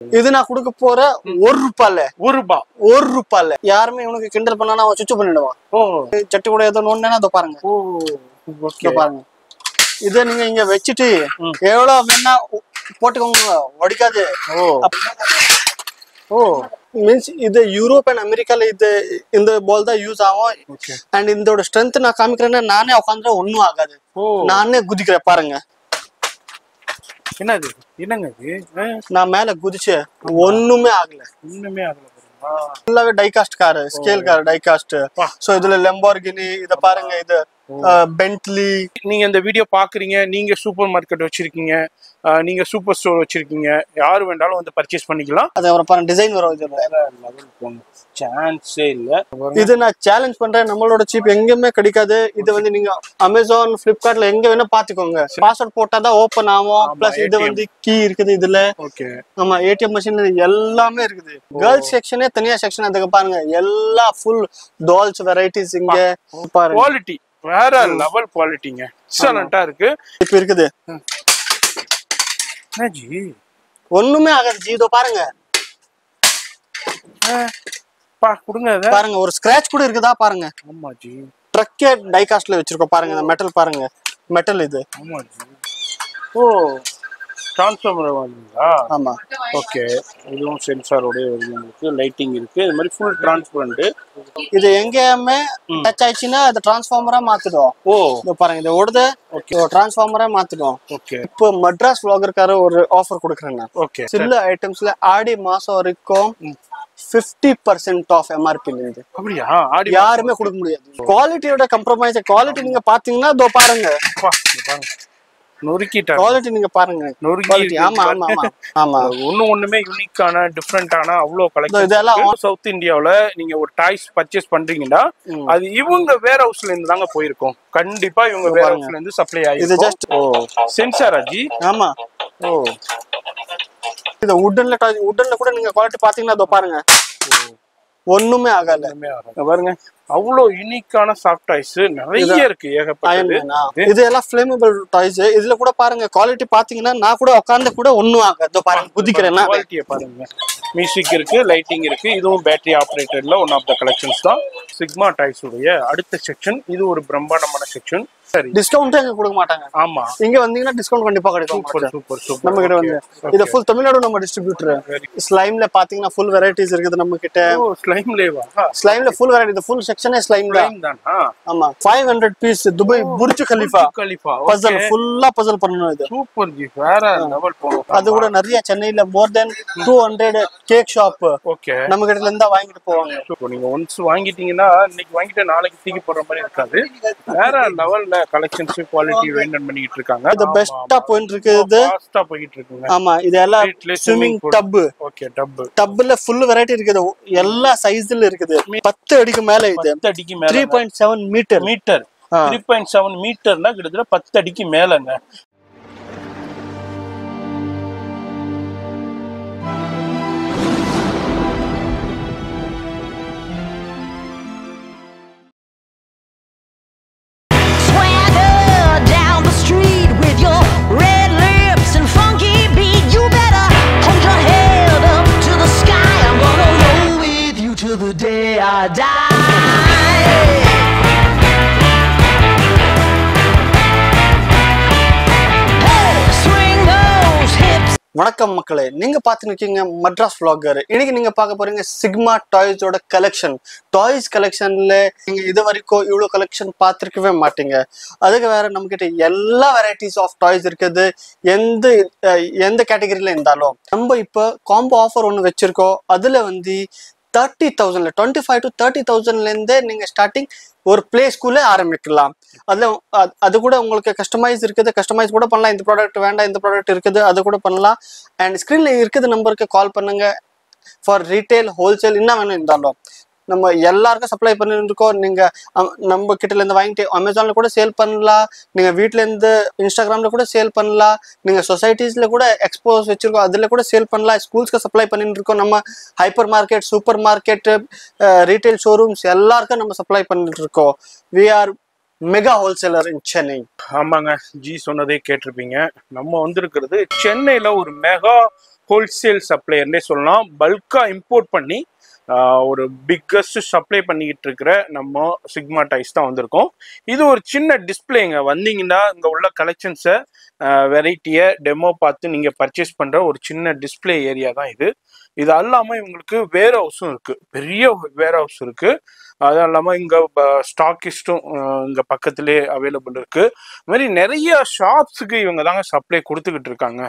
இது நான் கொடுக்க போற ₹1 யாருமே இவனுக்கு கிண்டல் பண்ணா அவன் சுவிட்ச் பண்ணிடுவான். சட்டி கூட ஏதோ நோண்டா அதை பாருங்க. பாருங்க இதை நீங்க இங்க வச்சுட்டு எவ்வளவு வேணா போட்டுக்கோங்க, வடிக்காது. மீன்ஸ் இது யூரோப் அண்ட் அமெரிக்கால இந்த பால் தான் யூஸ் ஆகும். அண்ட் இதோட ஸ்ட்ரென்த் நான் காமிக்கிறேன்னா நானே உட்காந்துட்டு ஒன்னும் ஆகாது. நானே குதிக்கிறேன் பாருங்க. என்னது என்னங்க நான் மேல குதிச்சு ஒண்ணுமே ஆகல. ஃபுல்லாவே die-cast car, scale car die-cast. So இதுல லெம்போர்கினி இத பாருங்க, இது பென்ட்லி. நீங்க இந்த வீடியோ பாக்குறீங்க, நீங்க சூப்பர் மார்க்கெட் வச்சிருக்கீங்க, நீங்க சூப்பர் ஸ்டோர் வச்சிருக்கீங்க, யாரு வேண்டாலும் வந்து பர்ச்சேஸ் பண்ணிக்கலாம். அது அப்புறம் பாருங்க டிசைன் வரும். இது வேற லெவல் போங்க, சான்ஸே இல்ல. இது நான் சேலஞ்ச் பண்றேன், நம்மளோட சீப் எங்கேயுமே கிடைக்காது. இது வந்து நீங்க அமேசான், பிளிப்கார்ட்ல எங்க வேணா பாத்துக்கோங்க. பாஸ்வேர்ட் போட்டாதான் ஓபன் ஆகும். பிளஸ் இது வந்து கீ இருக்குது இதுல. ஆமா, ஏடிஎம் மிஷின் எல்லாமே இருக்குது. கேர்ள்ஸ் செக்ஷனே தனியா செக்ஷன். அதுக்கு பாருங்க எல்லா ஃபுல் டால்ஸ் வெரைட்டிஸ் இங்க பாருங்க. குவாலிட்டி வேற லெவல் குவாலிட்டிங்க, எக்ஸலென்ட்டா இருக்கு. இப்ப இருக்குது ஜி ஒண்ணுமே ஆகாது ஜி. இதோ பாருங்க கொடுங்க, பாருங்க ஒரு ஸ்கிராட்ச் கூட இருக்குதா பாருங்க. ஆமா ஜி, ட்ரக்கே டைகாஸ்ட்ல வச்சிருக்கோம் பாருங்க. இந்த மெட்டல் பாருங்க, மெட்டல் இது. ஆமா ஜி. டிரான்ஸ்ஃபார்மர் வாங்குறீங்களா? ஆமா. ஓகே, இதுவும் சென்சாரோட உங்களுக்கு லைட்டிங் இருக்கு. இது மாதிரி ஃபுல் டிரான்ஸ்பரண்ட். இது எங்கேயுமே டச் ஆயிடுச்சுன்னா அது டிரான்ஸ்ஃபார்மரா மாத்திடும். இது பாருங்க, இது ஓடுது. ஓகே, டிரான்ஸ்ஃபார்மரா மாத்திடும். ஓகே, இப்போ மெட்ராஸ் vloggerக்கார ஒரு ஆஃபர் கொடுக்குறேன் நான். ஓகே, சில ஐட்டம்ஸ்ல ஆடி மாசம் வரைக்கும் 50% ஆஃப் MRP இருந்து. அப்படியா? யாருமே கொடுக்க முடியாது. குவாலிட்டியோட கம்ப்ரமைஸ். குவாலிட்டி நீங்க பாத்தீங்கன்னா இதோ பாருங்க, நொறுக்கிட்டாங்க. குவாலிட்டி நீங்க பாருங்க, நொறுக்கி. ஆமா ஆமா ஆமா ஆமா. ஒண்ணுமே யூனிக்கான டிஃபரெண்டான அவ்வளவு கலெக்ஷன். இதெல்லாம் சவுத் இந்தியாவுல நீங்க ஒரு டாய்ஸ் பர்ச்சேஸ் பண்றீங்கன்னா அது இவங்க வேர் ஹவுஸ்ல இருந்து தாங்க போயிருக்கும். கண்டிப்பா இவங்க வேர் ஹவுஸ்ல இருந்து சப்ளை ஆயிருக்கு. இது ஜஸ்ட் சென்சாரா ஜி? ஆமா. இது வுட்டன்ல கூட நீங்க குவாலிட்டி பாத்தீங்கன்னா இதோ பாருங்க ஒண்ணுமே ஆகல. பாருங்க அவ்வளவு யூனிக்கான சாஃப்ட் டாய்ஸ் நிறைய இருக்கு, ஏகப்பட்டது. இது எல்லாம் ஃப்ளேமபிள் டாய்ஸ். இதுல கூட பாருங்க குவாலிட்டி பாத்தீங்கன்னா நான் கூட உட்கார்ந்து கூட ஒண்ணும் ஆகாது. பாருங்க குதிக்கிறேன். குவாலிட்டியை பாருங்க. மியூசிக் இருக்கு, லைட்டிங் இருக்கு. இதுவும் பேட்டரி ஆபரேட்டர்ல ஒன் ஆஃப் த கலெக்ஷன்ஸ் தான். சிக்மா டாய்ஸ் உடைய அடுத்த செக்ஷன். இது ஒரு பிரம்மாண்டமான செக்ஷன். சரி, டிஸ்கவுண்ட் எங்க கொடுக்க மாட்டாங்க. ஆமா, இங்க வந்தீங்கன்னா டிஸ்கவுண்ட் கண்டிப்பா கிடைக்கும். Super super. நம்ம கிட்ட வந்து இது ஃபுல் தமிழ்நாடு நம்ம டிஸ்ட்ரிபியூட்டர். ஸ்லைம்ல பாத்தீங்கன்னா ஃபுல் வெரைட்டிஸ் இருக்குது நம்ம கிட்ட. ஸ்லைம்ல ஃபுல் வெரைட்டி. இது ஃபுல் செக்ஷனே ஸ்லைம் தான். ஆமா, 500 piece Dubai Burj Khalifa puzzle ஃபுல்லா பஸல் பண்ணனும். இது சூப்பர் ஜி, வேற லெவல் போணும். அது கூட நிறைய சென்னையில மோர் தென் 200 கேக் ஷாப் ஓகே நம்ம கிட்ட இருந்தா வாங்கிட்டு போவாங்க. நீங்க ஒன்ஸ் வாங்கிட்டீங்கன்னா இன்னைக்கு வாங்கிட்டு நாளைக்கு தூக்கி போற மாதிரி இருக்காது. வேற லெவல்ல கலெக்ஷன்ஸ் குவாலிட்டி மெயின்டைன் பண்ணிட்டு இருக்காங்க. இது பெஸ்டா போயிட்டு இருக்கு. இது ஃபாஸ்டா போயிட்டு இருக்குங்க. ஆமா, இது எல்லாம் ஸ்விமிங் டப். ஓகே, டப்ல ஃபுல் வெரைட்டி இருக்குது. எல்லா சைஸ்ல இருக்குது. 10 அடிக்கு மேல. இது 10 அடிக்கு மேல. 3.7 மீட்டர். 3.7 மீட்டர்னா கிட்டத்தட்ட 10 அடிக்கு மேலங்க. வணக்கம் மக்களே, நீங்க பாத்து நிக்கீங்க மெட்ராஸ் vlogger. இன்னைக்கு நீங்க பார்க்க போறீங்க சிக்மா டாய்ஸோட கலெக்ஷன். டாய்ஸ் கலெக்ஷன்ல நீங்க இது வரைக்கும் இவ்வளவு கலெக்ஷன் பார்த்திருக்கவே மாட்டீங்க. அதுக்கு வேற நம்ம கிட்ட எல்லா வெரைட்டிஸ் ஆஃப் டாய்ஸ் இருக்குது. எந்த கேட்டகரியில இருந்தாலும் நம்ம இப்ப காம்போ ஆஃபர் ஒன்று வச்சிருக்கோம். அதுல வந்து 30,000 25 to 30,000 இருந்தே நீங்க ஸ்டார்டிங் ஒரு பிளே ஸ்கூல்ல ஆரம்பிக்கலாம். அது கூட உங்களுக்கு கஸ்டமைஸ் இருக்குது. கஸ்டமைஸ் கூட பண்ணலாம். இந்த ப்ராடக்ட் வேண்டாம், இந்த ப்ராடக்ட் இருக்குது, அது கூட பண்ணலாம். அண்ட் ஸ்கிரீன்ல இருக்குது நம்பருக்கு கால் பண்ணுங்க. ஃபார் ரீட்டைல், ஹோல்சேல் என்ன வேணும் இருந்தாலும் நம்ம எல்லாருக்கும் சப்ளை பண்ணிருக்கோம். நீங்க நம்ம கிட்ட இருந்து வாங்கிட்டு அமேசான்ல கூட சேல் பண்ணலாம். நீங்க வீட்ல இருந்து இன்ஸ்டாகிராம்ல கூட சேல் பண்ணலாம். நீங்க சொசைட்டிஸ்ல கூட எக்ஸ்போஸ் வச்சிருக்கோம், அதுல கூட சேல் பண்ணலாம். ஸ்கூல்ஸ்க்கு சப்ளை பண்ணிட்டு இருக்கோம். நம்ம hyper market, super market, retail showrooms எல்லாருக்கும் நம்ம சப்ளை பண்ணிட்டு இருக்கோம். வி ஆர் மெகா ஹோல்சேலர் இன் சென்னை. ஆமாங்க, ஜி சொன்னதே கேட்டிருப்பீங்க. நம்ம வந்திருக்கிறது சென்னையில ஒரு மெகா ஹோல்சேல் சப்ளையர்னே சொல்லலாம். பல்கா இம்போர்ட் பண்ணி ஒரு பிக்கஸ்ட் சப்ளை பண்ணிக்கிட்டு இருக்கிற நம்ம சிக்மா டாய்ஸ் தான் வந்திருக்கோம். இது ஒரு சின்ன டிஸ்பிளேங்க. வந்தீங்கன்னா இங்கே உள்ள கலெக்ஷன்ஸை வெரைட்டியை டெமோ பார்த்து நீங்கள் பர்ச்சேஸ் பண்ணுற ஒரு சின்ன டிஸ்பிளே ஏரியா தான் இது. இது அல்லாமல் இவங்களுக்கு வேர் ஹவுஸும் இருக்குது, பெரிய வேர் ஹவுஸ் இருக்குது. அது இல்லாமல் இங்கே ஸ்டாக்கிஸ்ட்டும் இங்கே பக்கத்துலேயே அவைலபிள் இருக்குது. இது மாதிரி நிறைய ஷாப்ஸுக்கு இவங்க தாங்க சப்ளை கொடுத்துக்கிட்டு இருக்காங்க.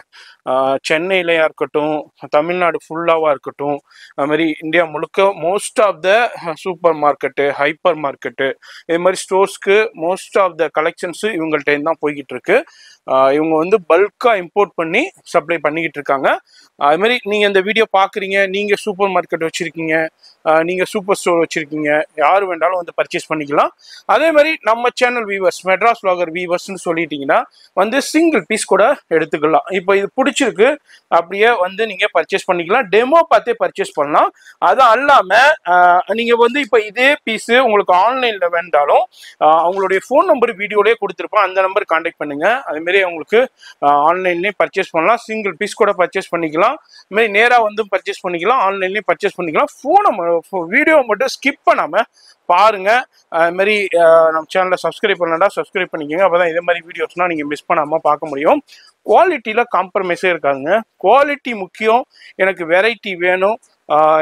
சென்னையிலையா இருக்கட்டும், தமிழ்நாடு ஃபுல்லாவாக இருக்கட்டும், அது மாதிரி இந்தியா முழுக்க most of the supermarket, hypermarket, இது மாதிரி ஸ்டோர்ஸ்க்கு மோஸ்ட் ஆஃப் த கலெக்ஷன்ஸு இவங்கள்ட்ட தான் போய்கிட்டு இருக்கு. இவங்க வந்து பல்காக இம்போர்ட் பண்ணி சப்ளை பண்ணிக்கிட்டு இருக்காங்க. அது மாதிரி நீங்கள் இந்த வீடியோ பார்க்குறீங்க, நீங்கள் சூப்பர் மார்க்கெட் வச்சுருக்கீங்க, நீங்கள் சூப்பர் ஸ்டோர் வச்சுருக்கீங்க, யார் வேண்டாலும் வந்து பர்ச்சேஸ் பண்ணிக்கலாம். அதே மாதிரி நம்ம சேனல் வியூவர்ஸ், மெட்ராஸ் vlogger வியூவர்ஸ்னு சொல்லிட்டீங்கன்னா வந்து சிங்கிள் பீஸ் கூட எடுத்துக்கலாம். இப்போ இது பிடிச்சிருக்கு அப்படியே வந்து நீங்கள் பர்ச்சேஸ் பண்ணிக்கலாம், டெமோ பார்த்தே பர்ச்சேஸ் பண்ணலாம். அது அல்லாமல் நீங்கள் வந்து இப்போ இதே பீஸு உங்களுக்கு ஆன்லைனில் வேண்டாலும் அவங்களுடைய ஃபோன் நம்பர் வீடியோலேயே கொடுத்துருப்போம், அந்த நம்பர் கான்டாக்ட் பண்ணுங்கள். அதுமாரி அவங்களுக்கு ஆன்லைன்லேயே பர்ச்சேஸ் பண்ணலாம், சிங்கிள் பீஸ் கூட பர்ச்சேஸ் பண்ணிக்கலாம். இதுமாதிரி நேராக வந்து பர்ச்சேஸ் பண்ணிக்கலாம், ஆன்லைன்லேயே பர்ச்சேஸ் பண்ணிக்கலாம். வீடியோ மட்டும் ஸ்கிப் பண்ணாமல் பாருங்க. அது மாதிரி நம்ம சேனலை சப்ஸ்கிரைப் பண்ணலன்னா சப்ஸ்கிரைப் பண்ணிக்கோங்க. அப்போதான் இதே மாதிரி வீடியோஸ்னால் நீங்கள் மிஸ் பண்ணாமல் பார்க்க முடியும். குவாலிட்டியில் காம்ப்ரமைஸே இருக்காங்க. குவாலிட்டி முக்கியம். எனக்கு வெரைட்டி வேணும்,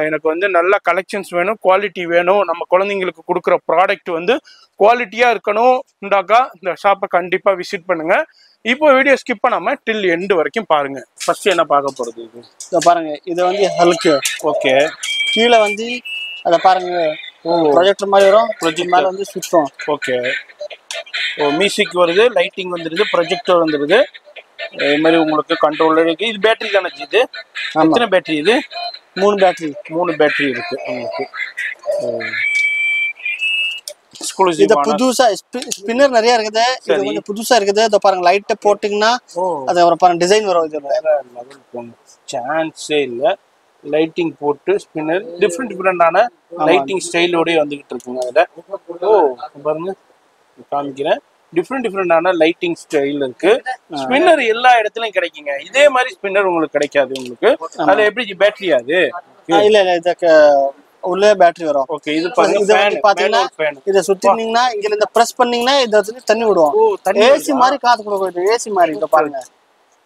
எனக்கு வந்து நல்ல கலெக்ஷன்ஸ் வேணும், குவாலிட்டி வேணும். நம்ம குழந்தைங்களுக்கு கொடுக்குற ப்ராடக்ட் வந்து குவாலிட்டியாக இருக்கணும்டாக்கா இந்த ஷாப்பை கண்டிப்பாக விசிட் பண்ணுங்கள். இப்போ வீடியோ ஸ்கிப் பண்ணாமல் டில் எண்டு வரைக்கும் பாருங்க. ஃபர்ஸ்ட் என்ன பார்க்க போகிறது? இதை பாருங்க, இது வந்து ஹல்க்கு. ஓகே, கீழே வந்து அதை பாருங்க, ப்ரொஜெக்டர் மாதிரி வரும், ப்ரொஜெக்ட் மேலே வந்து சுத்தம். ஓகே, மியூசிக் வருது, லைட்டிங் வந்துடுது, ப்ரொஜெக்டர் வந்துடுது. இது மாதிரி உங்களுக்கு கண்ட்ரோலர் இருக்கு. இது பேட்டரி தானே இது? எத்தனை பேட்டரி இது? 3 பேட்டரி. 3 பேட்டரி இருக்கு உங்களுக்கு. இது புதுசா ஸ்பின்னர் நிறைய இருக்குது. இது கொஞ்சம் புதுசா இருக்குது. இத பாருங்க, லைட் போட்டீங்கன்னா அது ஒரு பாருங்க டிசைன் வரும். இது லெவல் போங்க, சான்ஸே இல்ல. லைட்டிங் போட்டு ஸ்பின்னர் டிஃப்ரெண்டான லைட்டிங் ஸ்டைலோடய வந்துகிட்டு இருக்குங்க. அதில் பாருங்க காமிக்கிறேன், டிஃப்ரெண்டான லைட்டிங் ஸ்டைல் இருக்கு. ஸ்பின்னர் எல்லா இடத்துலயும் கிடைக்குங்க. இதே மாதிரி ஸ்பின்னர் உங்களுக்கு கிடைக்காது. உங்களுக்கு அதுல எப்படி பேட்டரியா? அது இல்ல இல்ல, இதுக்கு உள்ளே பேட்டரி வரும். ஓகே, இது பாத்தீங்கன்னா இத சுத்தினீங்கன்னா இங்க இந்த பிரஸ் பண்ணீங்கன்னா இத வந்து தண்ணி விடுவோம். ஏசி மாதிரி காத்து கொடுக்குது. ஏசி மாதிரி. இத பாருங்க,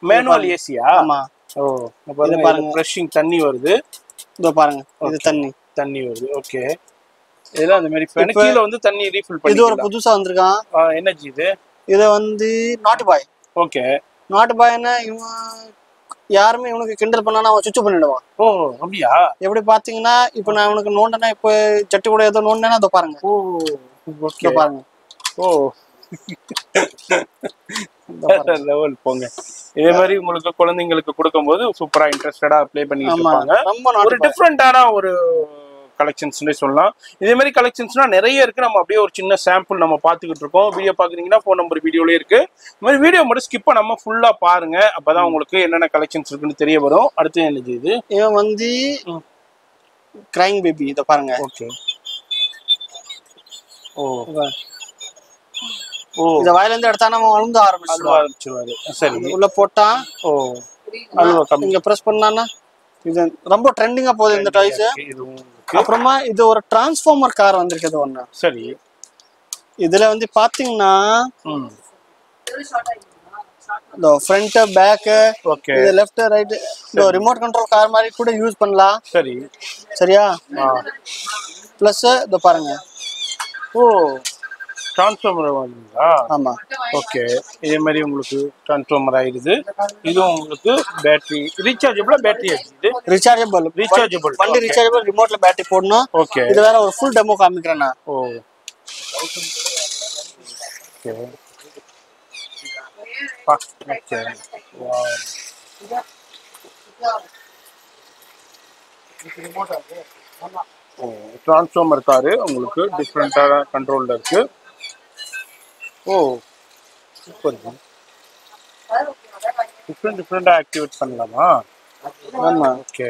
மேனுவல் ஏசியா? ஆமா. இது பாருங்க, ஃப்ரெஷிங் தண்ணி வருது. இத பாருங்க, இது தண்ணி வருது. ஓகே, இதெல்லாம் அந்த மாதிரி ஃபேன் கீழ வந்து தண்ணி ரீஃபில் பண்ணி. இது ஒரு புதுசா வந்திருக்கான். எனர்ஜி இது. இது வந்து நாட் பாய். ஓகே, நாட் பாய்னா இவன் யாருமே இவனுக்கு கிண்டல் பண்ணானா அவன் சுவிட்ச் பண்ணிடுவான். ஓ அப்படியா? எப்படி பாத்தீங்கன்னா இப்போ நான் இவனுக்கு நோண்டனா, இப்போ சட்டி கூட ஏதோ நோண்டனா அதை பாருங்க. ஓ ஓகே, பாருங்க. ஓ லெவல் போங்க. இதே மாதிரி உங்களுக்கு குழந்தைங்களுக்கு கொடுக்கும்போது சூப்பரா இன்ட்ரெஸ்டடா ப்ளே பண்ணிட்டு இருப்பாங்க. ஒரு டிஃப்ரெண்டான ஒரு கலெக்ஷன்ஸ்னே சொல்லலாம். இதே மாதிரி கலெக்ஷன்ஸ்னா நிறைய இருக்கு. நம்ம அப்படியே ஒரு சின்ன சாம்பிள் நம்ம பார்த்துக்கிட்டு இருக்கோம். வீடியோ பாக்குறீங்கன்னா ஃபோன் நம்பர் வீடியோலயே இருக்கு. இந்த மாதிரி வீடியோ மட்டும் ஸ்கிப் பண்ணாம ஃபுல்லா பாருங்க. அப்பதான் உங்களுக்கு என்னென்ன கலெக்ஷன்ஸ் இருக்குன்னு தெரிய வரும். அடுத்து என்னது இது? இவன் வந்து கிரைங் பேபி. இத பாருங்க. ஓகே, இத வாயில இருந்து எடுத்தா நம்ம அழுந்த ஆரம்பிச்சிருவாரு. சரி, உள்ள போட்டா அல்வா இங்க பிரஸ் பண்ணானா இது ரொம்ப ட்ரெண்டிங்கா போகுது இந்த டாய்ஸ். அப்புறமா இது ஒரு டிரான்ஸ்ஃபார்மர் கார் வந்திருக்குது ஒண்ணு. சரி, இதுல வந்து பாத்தீங்கன்னா இந்த ஃப்ரண்ட் பேக், ஓகே, இது லெஃப்ட் ரைட், இந்த ரிமோட் கண்ட்ரோல் கார் மாதிரி கூட யூஸ் பண்ணலாம். சரி, சரியா? பிளஸ் இத பாருங்க. ஓ டிரான்ஸ்ஃபார்மர் வாங்குறீங்களா? ஆமா. ஓகே, இதே மாதிரி உங்களுக்கு டிரான்ஸ்ஃபார்மர் ஆயிடுது. இதுவும் உங்களுக்கு பேட்டரி ரீசார்ஜபிள். பேட்டரி இது ரீசார்ஜபிள். வண்டி ரீசார்ஜபிள். ரிமோட்ல பேட்டரி போடணும். ஓகே, இது வேற ஒரு ஃபுல் டெமோ காமிக்கிறேன் நான். ஓ ஓகே, ஓகே, டிரான்ஸ்ஃபார்மர் காரு உங்களுக்கு டிஃப்ரெண்டான கண்ட்ரோல்ல இருக்கு. ஓ சூப்பர். டிஃப்ரெண்டா ஆக்டிவேட் பண்ணலாமா? ஆமா. ஓகே,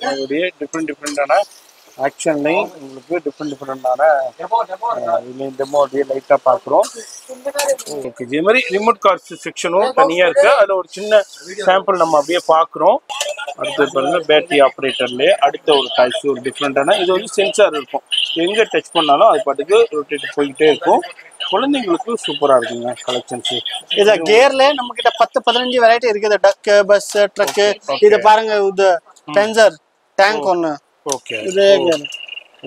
அப்படியே டிஃப்ரெண்டான ஆக்ஷன்லையும் உங்களுக்கு டிஃப்ரெண்டான டெமோ அப்படியே லைட்டாக பார்க்குறோம். ஓகே, இதே மாதிரி ரிமோட் கார் செக்ஷனும் தனியாக இருக்கு. அதில் ஒரு சின்ன சாம்பிள் நம்ம அப்படியே பார்க்குறோம். அடுத்து பாருங்க பேட்டரி ஆப்ரேட்டர்லேயே அடுத்த ஒரு டாய்ஸ் ஒரு டிஃப்ரெண்டான இது வந்து சென்சார் இருக்கும். எங்கே டச் பண்ணாலும் அது பாட்டுக்கு ரொட்டேட் போய்கிட்டே இருக்கும். குழந்தைங்களுக்கு சூப்பராக இருக்குங்க கலெக்ஷன்ஸ். இத கியர்ல நம்ம கிட்ட 10-15 வெரைட்டி இருக்குது. டக், பஸ், ட்ரக். இது பாருங்க, இது டென்சர் டேங்க் ஒன்னு. ஓகே,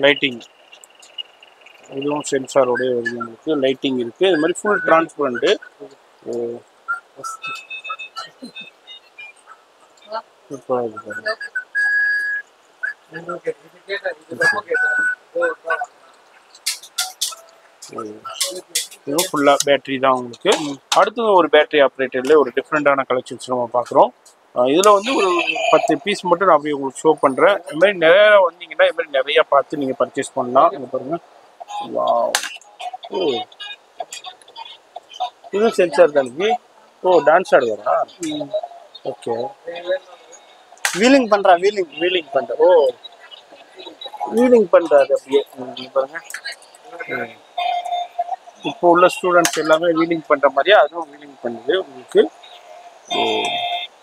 லைட்டிங் இதுவும் சென்சாரோட இருக்கு. லைட்டிங் இருக்கு. இது மாதிரி ஃபுல் டிரான்ஸ்பரண்ட். இதுவும் ஃபுல்லா பேட்டரி தான் உங்களுக்கு. அடுத்தது ஒரு பேட்டரி ஆப்ரேட்டர்ல ஒரு டிஃப்ரெண்டான கலெக்ஷன்ஸ் நம்ம பார்க்குறோம். இதுல வந்து ஒரு 10 பீஸ் மட்டும் நான் அப்படியே உங்களுக்கு ஷோ பண்றேன். இது மாதிரி நிறைய வந்தீங்கன்னா இது மாதிரி நிறைய பார்த்து நீங்க பர்ச்சேஸ் பண்ணலாம். இங்க பாருங்க. வாவ். ஓ, இது சென்சார் தானே. ஓ, டான்ஸ் ஆடுவாரா? ஓகே, வீலிங் பண்ற. ஓ, வீலிங் பண்றாரு அப்படியே. பாருங்க, இப்போ உள்ள ஸ்டூடெண்ட்ஸ் எல்லாமே வீலிங் பண்ற மாதிரியா அதுவும் வீலிங் பண்ணுது உங்களுக்கு.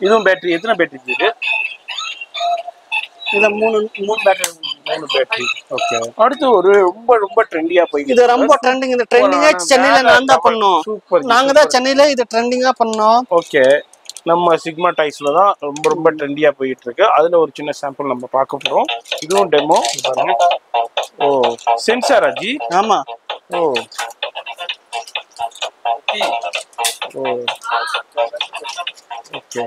இதுவும் பேட்டரி. எத்தனை பேட்டரி இது? இதுல மூணு பேட்டரி. ஓகே, அடுத்து ஒரு ரொம்ப ட்ரெண்டியா போய் இது ரொம்ப ட்ரெண்டிங். இந்த ட்ரெண்டிங்கா சென்னையில நான் தான் பண்ணோம். சூப்பர், நாங்க தான் சென்னையில இது ட்ரெண்டிங்கா பண்ணோம். ஓகே, நம்ம சிக்மா டாய்ஸ்ல தான் ரொம்ப ட்ரெண்டியா போயிட்டு இருக்கு. அதுல ஒரு சின்ன சாம்பிள் நம்ம பார்க்க போறோம். இதுவும் டெமோ பாருங்க. ஓ, சென்சார் அஜி. ஆமா. ஓ, ஓ, ஓகே.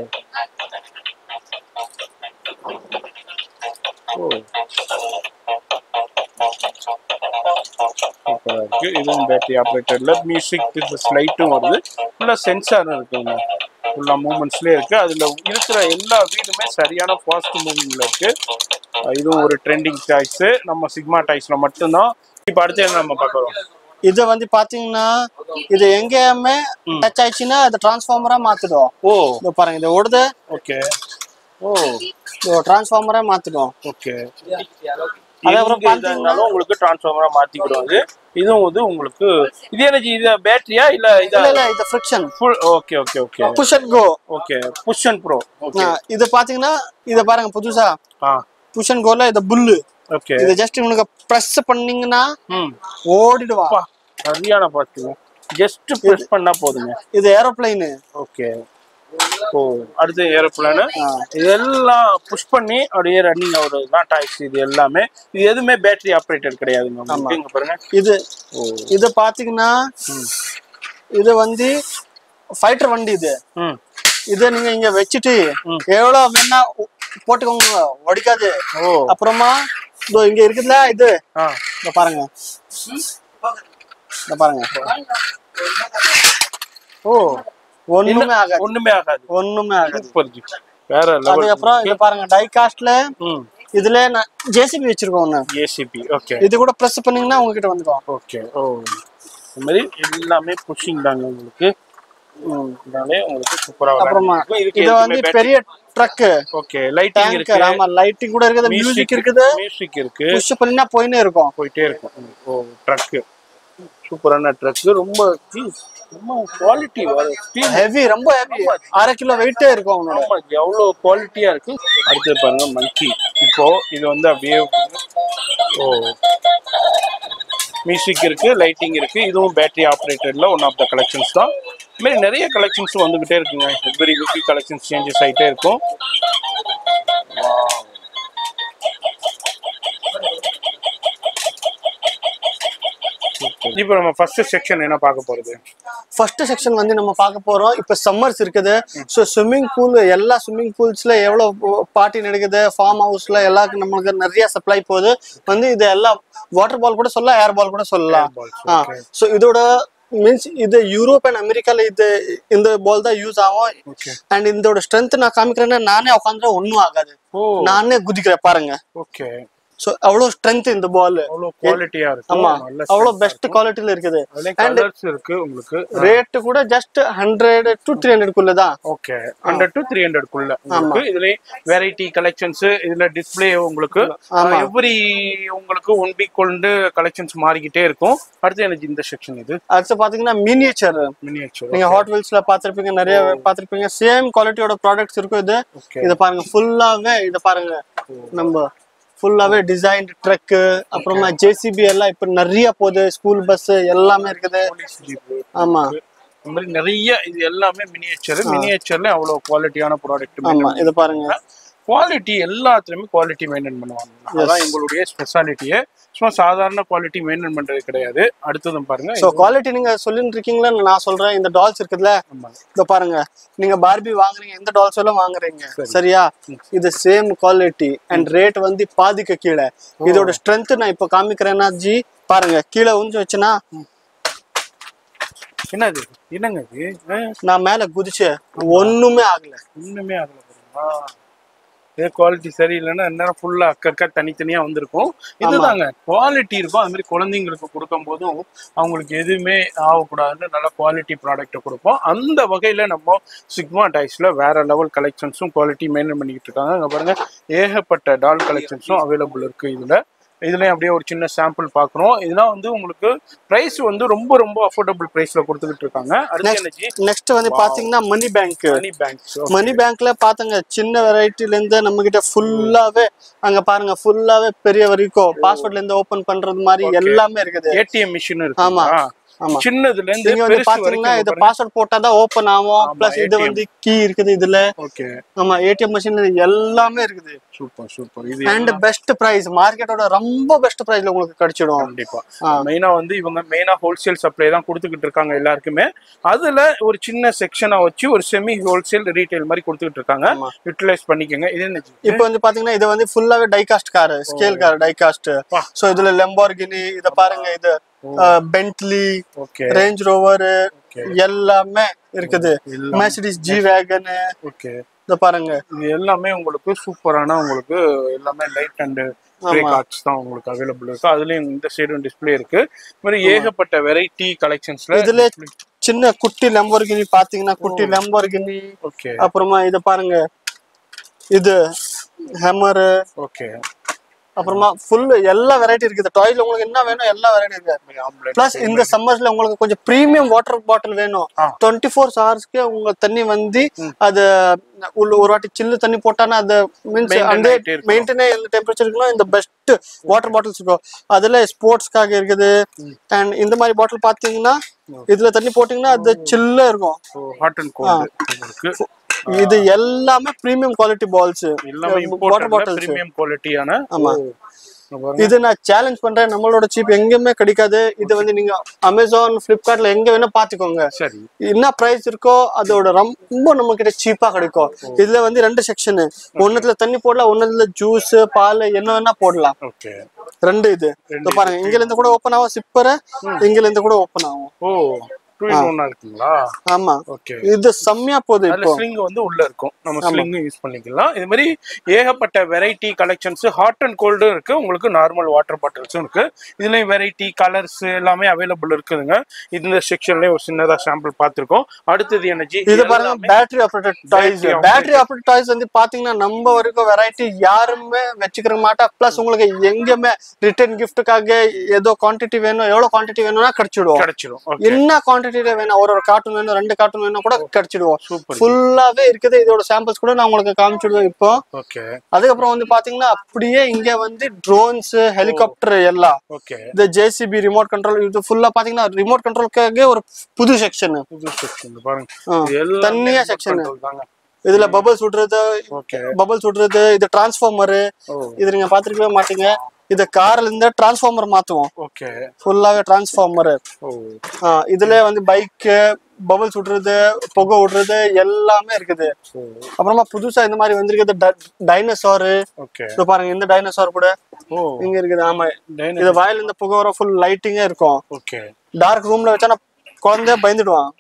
ஓ, சூப்பரா இருக்கு. இதுவும் பேட்டரி ஆப்ரேட்டர்ல மியூசிக் பிளஸ் லைட்டும் வருது. ஃபுல்லா சென்சாரும் இருக்குங்க. ஃபுல்லா மூவ்மெண்ட்ஸ்லயே இருக்கு. அதுல இருக்கிற எல்லா வீடுமே சரியான ஃபாஸ்ட் மூவிங்ல இருக்கு. இதுவும் ஒரு ட்ரெண்டிங் டாய்ஸ். நம்ம சிக்மா டாய்ஸ்ல மட்டும்தான். இப்ப அடுத்து என்ன நம்ம பார்க்கறோம்? இது வந்து பாத்தீங்கன்னா இது எங்கேயுமே டச் ஆயிடுச்சுன்னா அது டிரான்ஸ்ஃபார்மரா மாத்திடும். ஓ, இதோ பாருங்க, இது ஓடுது. ஓகே. ஓ, டிரான்ஸ்ஃபார்மரா மாத்திடும். ஓகே. அதுக்கப்புறம் பாத்தீங்கன்னா உங்களுக்கு டிரான்ஸ்ஃபார்மரா மாத்திக்கிறது. இதுவும் வந்து உங்களுக்கு இது எனர்ஜி. இது பேட்டரியா இல்ல இது friction full. Okay, okay, okay. Push and go. Okay, push and bro. Okay, இது பாத்தீங்கன்னா இத பாருங்க புதுசா புஷ் அண்ட் கோல இது புல்லு. ஓகே, இது ஜஸ்ட் உங்களுக்கு பிரஸ் பண்ணீங்கன்னா ஓடிடுவா. சரியான பாட்டு. ஜஸ்ட் பிரஸ் பண்ணா போதுங்க. இது ஏரோப்ளேன். ஓகே. ஓ, அடுத்து ஏரோப்ளேன். இதெல்லாம் புஷ் பண்ணி அப்படியே ரன்னிங் ஆகுறது தான் டாய்ஸ். இது எல்லாமே இது எதுவுமே பேட்டரி ஆப்ரேட்டட் கிடையாதுங்க. இங்க பாருங்க. இது பாத்தீங்கன்னா இது வந்து ஃபைட்டர் வண்டி. இது நீங்க இங்க வச்சுட்டு எவ்வளவு வேணா போட்டுக்கோங்க, ஒடிக்காது. அப்புறமா இதோ இங்க இருக்குதுல இது பாருங்க. ஓ, ஒண்ணுமே ஆகாது. வேற லெவல். அதுக்கப்புறம் இது பாருங்க டை காஸ்ட்ல இதுல ஜேசிபி வச்சிருக்கோம் ஒண்ணு. ஜேசிபி. ஓகே, இது கூட பிரஸ் பண்ணீங்கன்னா உங்ககிட்ட வந்துடும். ஓகே. ஓ, இந்த மாதிரி எல்லாமே புஷிங் தாங்க உங்களுக்கு. இதனாலே உங்களுக்கு சூப்பரா வரும். அப்புறமா இது வந்து பெரிய ட்ரக். ஓகே, லைட்டிங் இருக்கு. ஆமா, லைட்டிங் கூட இருக்குது. மியூசிக் இருக்குது. மியூசிக் இருக்கு. புஷ் பண்ணினா போயிட்டே இருக்கும். ஓ, ட்ரக். சூப்பரான ட்ரக். ரொம்ப குவாலிட்டி ஹெவி, ரொம்ப ஹெவி. 1/2 கிலோ வெயிட்டே இருக்கும் அவனோட. எவ்வளவு குவாலிட்டியா இருக்கு. அடுத்து பாருங்க மங்கி. இப்போ இது வந்து அப்படியே மியூசிக் இருக்கு, லைட்டிங் இருக்கு. இதுவும் பேட்டரி ஆப்ரேட்டர்ல ஒன் ஆஃப் த கலெக்ஷன்ஸ் தான். இது மாதிரி நிறைய கலெக்ஷன்ஸ் வந்துகிட்டே இருக்குங்க. எவ்ரி வீக்லி கலெக்ஷன்ஸ் சேஞ்சஸ் ஆகிட்டே இருக்கும். இப்போ நம்ம ஃபர்ஸ்ட் செக்ஷன் என்ன பார்க்க போறது? ஃபர்ஸ்ட் செக்ஷன் வந்து நம்ம பார்க்க போறோம். இப்போ சம்மர்ஸ் இருக்குது. ஸோ ஸ்விம்மிங் பூல், எல்லா ஸ்விம்மிங் பூல்ஸ்ல எவ்வளவு பார்ட்டி நடக்குது, ஃபார்ம் ஹவுஸ்ல எல்லாருக்கும் நம்மளுக்கு நிறைய சப்ளை போகுது. வந்து இது எல்லாம் வாட்டர் பால் கூட சொல்லலாம், ஏர் பால் கூட சொல்லலாம். ஸோ இதோட மீன்ஸ் இது யூரோப் அண்ட் அமெரிக்கால இந்த பால் தான் யூஸ் ஆகும். அண்ட் இதோட ஸ்ட்ரென்த் நான் காமிக்கிறேன்னா நானே உட்காந்துட்டு ஒன்னும் ஆகாது. நானே குதிக்கிறேன் பாருங்க. ஓகே, சோ அவ்வளவு ஸ்ட்ரென்த் இந்த பால், அவ்வளவு குவாலிட்டியா இருக்கு. ஆமா அவ்வளவு பெஸ்ட் குவாலிட்டில இருக்குது. கலர்ஸ் இருக்கு உங்களுக்கு. ரேட் கூட ஜஸ்ட் 100 to 300 குள்ள தான். ஓகே 100 to 300 குள்ள உங்களுக்கு. இதுல வெரைட்டி கலெக்ஷன்ஸ், இதுல டிஸ்ப்ளே உங்களுக்கு எவ்ரி உங்களுக்கு 1 வீக் கொண்டு கலெக்ஷன்ஸ் மாறிக்கிட்டே இருக்கும். அடுத்து எனக்கு இந்த செக்ஷன் இது அடுத்து பாத்தீங்கன்னா மினியேச்சர். நீங்க ஹாட் வீல்ஸ்ல பாத்திருப்பீங்க, நிறைய பாத்திருப்பீங்க. சேம் குவாலிட்டியோட ப்ராடக்ட்ஸ் இருக்கும் இது. இத பாருங்க ஃபுல்லாவே, இத பாருங்க நம்ம ஃபுல்லாவே டிசைன்ட் ட்ரக், அப்புறமா ஜேசிபி எல்லாம் இப்ப நிறைய போகுது. ஸ்கூல் பஸ் எல்லாமே இருக்குது. ஆமா இந்த மாதிரி நிறைய இது எல்லாமே மினியேச்சர்ல அவ்வளவு குவாலிட்டியான ப்ராடக்ட். ஆமா இத பாருங்க குவாலிட்டி எல்லாத்துலயுமே குவாலிட்டி மெயின்டைன் பண்ணுவாங்க. அதான் எங்களுடைய ஸ்பெஷாலிட்டியே. சும்மா சாதாரண குவாலிட்டி மெயின்டைன் பண்றது கிடையாது. அடுத்ததும் பாருங்க. சோ குவாலிட்டி நீங்க சொல்லிட்டு இருக்கீங்களா, நான் சொல்றேன். இந்த டால்ஸ் இருக்குதுல, இத பாருங்க. நீங்க பார்பி வாங்குறீங்க, எந்த டால்ஸ் எல்லாம் வாங்குறீங்க சரியா, இது சேம் குவாலிட்டி அண்ட் ரேட் வந்து பாதிக்கு கீழே. இதோட ஸ்ட்ரென்த் நான் இப்ப காமிக்கிறேன்னா ஜி பாருங்க, கீழே உஞ்சு வச்சுனா என்னது என்னங்க இது, நான் மேல குதிச்சேன் ஒண்ணுமே ஆகல. இதே குவாலிட்டி சரியில்லைன்னா நேரம் ஃபுல்லா அக்கா தனித்தனியா வந்திருக்கும். இதுதாங்க குவாலிட்டி இருக்கும். அது மாதிரி குழந்தைங்களுக்கு கொடுக்கும் போதும் அவங்களுக்கு எதுவுமே ஆகக்கூடாதுன்னு நல்ல குவாலிட்டி ப்ராடக்ட்டை கொடுப்போம். அந்த வகையில நம்ம சிக்மா டாய்ஸ்ல வேற லெவல் கலெக்ஷன்ஸும் குவாலிட்டி மெயின்டைன் பண்ணிக்கிட்டு இருக்காங்க. அங்க பாருங்க ஏகப்பட்ட டால் கலெக்ஷன்ஸும் அவைலபிள் இருக்கு. இதுலயும் அப்படியே ஒரு சின்ன சாம்பிள் பாக்குறோம். இதெல்லாம் வந்து உங்களுக்கு பிரைஸ் வந்து ரொம்ப ரொம்ப அஃபோர்டபுள் பிரைஸ்ல கொடுத்துக்கிட்டு இருக்காங்க. நெக்ஸ்ட் வந்து பாத்தீங்கன்னா மணி பேங்க்ல பாத்தங்க சின்ன வெரைட்டில இருந்து நம்ம கிட்ட ஃபுல்லாவே அங்க பாருங்க ஃபுல்லாவே பெரிய வரைக்கும் பாஸ்வேர்ட்ல இருந்து ஓபன் பண்றது மாதிரி எல்லாமே இருக்குது. ஏடிஎம் மிஷின் இருக்கு. ஆமா சின்னதுல இருந்து நீங்க வந்து பாத்தீங்கன்னா இது பாஸ்வேர்ட் போட்டா தான் ஓபன் ஆகும். பிளஸ் இது வந்து கீ இருக்குது இதுல. ஓகே ஆமா ஏடிஎம் மிஷின் எல்லாமே இருக்குது. சூப்பர் இது அண்ட் பெஸ்ட் பிரைஸ், மார்க்கெட்டோட ரொம்ப பெஸ்ட் பிரைஸ்ல உங்களுக்கு கிடைச்சிடும். கண்டிப்பா. மெயினா வந்து இவங்க மெயினா ஹோல்சேல் சப்ளை தான் கொடுத்துக்கிட்டு இருக்காங்க எல்லாருக்குமே. அதுல ஒரு சின்ன செக்ஷனா வச்சு ஒரு செமி ஹோல்சேல் ரீட்டைல் மாதிரி கொடுத்துக்கிட்டு இருக்காங்க. யூட்டிலைஸ் பண்ணிக்கங்க. இது என்ன இப்போ வந்து பாத்தீங்கன்னா இது வந்து ஃபுல்லாவே die-cast car, scale car die-cast. So இதுல லெம்பார்கினி, இத பாருங்க, இது பென்ட்லி, ரேஞ்ச் ரோவர் எல்லாமே இருக்குது. மெர்சிடிஸ் ஜி வேகன். ஓகே இத பாருங்க, இது எல்லாமே உங்களுக்கு சூப்பரான உங்களுக்கு எல்லாமே லைட் அண்ட் கிரே கார்ட்ஸ் தான் உங்களுக்கு அவைலபிள் இருக்கு. அதுலயும் இந்த சைடும் டிஸ்ப்ளே இருக்கு. இந்த மாதிரி ஏகப்பட்ட வெரைட்டி கலெக்ஷன்ஸ்ல இதுல சின்ன குட்டி லெம்பார்கினி பாத்தீங்கன்னா குட்டி லெம்பார்கினி. ஓகே அப்புறமா இத பாருங்க, இது ஹேமர். ஓகே அப்புறமா ஃபுல் எல்லா வெரைட்டி இருக்குது. டாய்ல உங்களுக்கு என்ன வேணும் எல்லா வெரைட்டி இருக்கு. பிளஸ் இந்த சம்மர்ஸ்ல உங்களுக்கு கொஞ்சம் பிரீமியம் வாட்டர் பாட்டில் வேணும். 24 ஹவர்ஸ்க்கு உங்க தண்ணி வந்து அது ஒரு வாட்டி சில்லு தண்ணி போட்டானா அது மீன்ஸ் அந்த மெயின்டைனே எந்த டெம்பரேச்சர் இருக்குன்னா இந்த பெஸ்ட் வாட்டர் பாட்டில்ஸ் இருக்கும். அதுல ஸ்போர்ட்ஸ்க்காக இருக்குது. அண்ட் இந்த மாதிரி பாட்டில் பாத்தீங்கன்னா இதுல தண்ணி போட்டீங்கன்னா அது சில்லா இருக்கும். Hot and cold. இது எல்லாமே premium quality balls, water bottles premium குவாலிட்டியான. ஆமா இது நான் சேலஞ்ச் பண்றேன், நம்மளோட சீப் எங்கேயுமே கிடைக்காது. இது வந்து நீங்க அமேசான், பிளிப்கார்ட்ல எங்க வேணா பாத்துக்கோங்க. என்ன பிரைஸ் இருக்கோ அதோட ரொம்ப நம்ம கிட்ட சீப்பா கிடைக்கும். இதுல வந்து 2 செக்ஷன், ஒன்னத்துல தண்ணி போடலாம், ஒன்னத்துல ஜூஸ் பால் என்ன வேணா போடலாம். 2 இது பாருங்க, இங்க இருந்து கூட ஓபன் ஆகும் சிப்பர், இங்க இருந்து கூட ஓபன் ஆகும். இருக்குங்களா? ஆமா ஓகே இது செம்மையா போகுது. இப்போ ஸ்லிங் வந்து உள்ள இருக்கும், நம்ம ஸ்லிங் யூஸ் பண்ணிக்கலாம். இது மாதிரி ஏகப்பட்ட வெரைட்டி கலெக்ஷன்ஸ் ஹாட் அண்ட் கோல்டும் இருக்கு. உங்களுக்கு நார்மல் வாட்டர் பாட்டில்ஸும் இருக்கு. இதுலயும் வெரைட்டி கலர்ஸ் எல்லாமே அவைலபிள் இருக்குதுங்க. இந்த செக்ஷன்லயே ஒரு சின்னதா சாம்பிள் பார்த்திருக்கோம். அடுத்தது எனர்ஜி இது பாருங்க, battery operated toys. Battery operated toys வந்து பாத்தீங்கன்னா நம்ம வரைக்கும் வெரைட்டி யாருமே வச்சுக்கிற மாட்டா. பிளஸ் உங்களுக்கு எங்கேயுமே ரிட்டர்ன் கிஃப்ட்டுக்காக ஏதோ குவான்டிட்டி வேணும், எவ்வளவு குவான்டிட்டி வேணும்னா கிடைச்சிடும். என்ன குவான்டிட்டி வேணும், ஒரு கார்ட்டூன் வேணும், 2 கார்ட்டூன் வேணும் கூட கிடைச்சிடுவோம். ஃபுல்லாவே இருக்குது. இதோட சாம்பிள்ஸ் கூட நான் உங்களுக்கு காமிச்சிடுவேன் இப்போ. அதுக்கப்புறம் வந்து பாத்தீங்கன்னா அப்படியே இங்க வந்து ட்ரோன்ஸ், ஹெலிகாப்டர் எல்லாம். இந்த ஜேசிபி ரிமோட் கண்ட்ரோல், இது ஃபுல்லா பாத்தீங்கன்னா ரிமோட் கண்ட்ரோலுக்காக ஒரு புது செக்ஷன் பாருங்க, தனியா செக்ஷன். இதுல பபிள்ஸ் விடுறது, இது டிரான்ஸ்ஃபார்மர். இது நீங்க பாத்துருக்கவே மாட்டீங்க. இது கார்ல இருந்து டிரான்ஸ்ஃபார்மர் மாத்துவோம். ஃபுல்லாவே டிரான்ஸ்ஃபார்மர். இதுல வந்து பைக், பபிள்ஸ் விடுறது, புகை விடுறது எல்லாமே இருக்குது. அப்புறமா புதுசா இந்த மாதிரி வந்திருக்குது டைனோசார். பாருங்க, இந்த டைனோசார் கூட இங்க இருக்குது. ஆமா இது வாயில இருந்து புகை வர ஃபுல் லைட்டிங்கே இருக்கும். டார்க் ரூம்ல வச்சா குழந்தைய பயந்துடுவான்.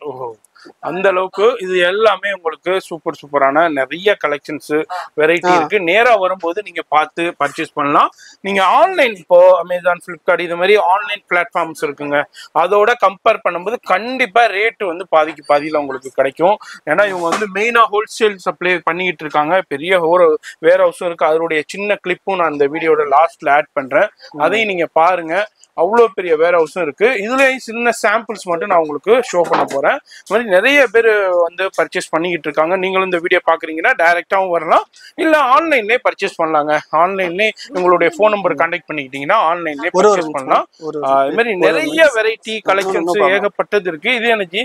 அந்த அளவுக்கு இது எல்லாமே உங்களுக்கு சூப்பர் சூப்பரான நிறைய கலெக்ஷன்ஸ் வெரைட்டி இருக்கு. நேரா வரும்போது நீங்க பார்த்து பர்ச்சேஸ் பண்ணலாம். நீங்க ஆன்லைன் இப்போ அமேசான், பிளிப்கார்ட் இது மாதிரி ஆன்லைன் பிளாட்ஃபார்ம்ஸ் இருக்குங்க, அதோட கம்பேர் பண்ணும்போது கண்டிப்பா ரேட் வந்து பாதிக்கு பாதியில உங்களுக்கு கிடைக்கும். ஏன்னா இவங்க வந்து மெயினா ஹோல்சேல் சப்ளை பண்ணிக்கிட்டு இருக்காங்க. பெரிய ஒரு வேர் ஹவுஸும் இருக்கு. அதனுடைய சின்ன கிளிப்பும் நான் இந்த வீடியோட லாஸ்ட்ல ஆட் பண்றேன், அதையும் நீங்க பாருங்க. அவ்வளோ பெரிய வேர் ஹவுஸும் இருக்கு. இதுலயும் சின்ன சாம்பிள்ஸ் மட்டும் நான் உங்களுக்கு ஷோ பண்ண போறேன். இந்த மாதிரி நிறைய பேர் வந்து பர்ச்சேஸ் பண்ணிக்கிட்டு இருக்காங்க. நீங்களும் இந்த வீடியோ பாக்குறீங்கன்னா டைரக்டாவும் வரலாம், இல்ல ஆன்லைன்லயே பர்ச்சேஸ் பண்ணலாங்க. ஆன்லைன்லயே உங்களுடைய போன் நம்பர் கான்டாக்ட் பண்ணிக்கிட்டீங்கன்னா ஆன்லைன்லயே பர்ச்சேஸ் பண்ணலாம். இது மாதிரி நிறைய வெரைட்டி கலெக்ஷன்ஸ் ஏகப்பட்டது இருக்கு. இது எனக்கு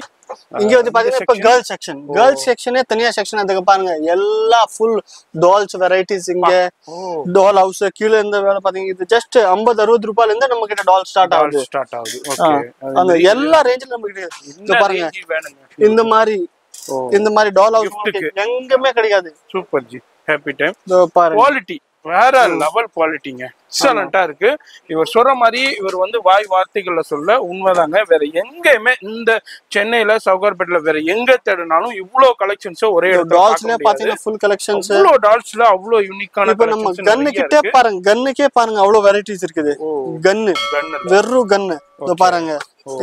இங்க வந்து பாத்தீங்கன்னா இப்ப கேர்ள்ஸ் செக்ஷனே தனியா செக்ஷன் அதுக்கு பாருங்க, எல்லா ஃபுல் டால்ஸ் வெரைட்டிஸ். இங்க டால் ஹவுஸ் கீழே இந்த வேலை பாத்தீங்க, இது ஜஸ்ட் 50-60 ரூபாயில இருந்து நம்ம கிட்ட டால் ஸ்டார்ட் ஆகுது. அந்த எல்லா ரேஞ்சில நம்ம கிட்ட பாருங்க. இந்த மாதிரி டால் ஹவுஸ் எங்கேயுமே கிடைக்காது. Super G, happy time. Quality வேற லெவல் குவாலிட்டிங்க, எக்ஸலண்டா இருக்கு. இவர் சொல்ற மாதிரி இவர் வந்து வாய் வார்த்தைகள்ல சொல்ல உண்மைதாங்க. வேற எங்கேயுமே இந்த சென்னையில சவுகார்பேட்ல வேற எங்க தேடினாலும் இவ்வளவு கலெக்ஷன்ஸ் ஒரே டால்ஸ்ல பாத்தீங்கன்னா ஃபுல் கலெக்ஷன்ஸ். இவ்வளவு டால்ஸ்ல அவ்வளவு யூனிக்கான. இப்ப நம்ம கன்னு கிட்டே பாருங்க, கன்னுக்கே பாருங்க அவ்வளவு வெரைட்டிஸ் இருக்குது. கன்னு வெறும் கன்னு இதோ பாருங்க,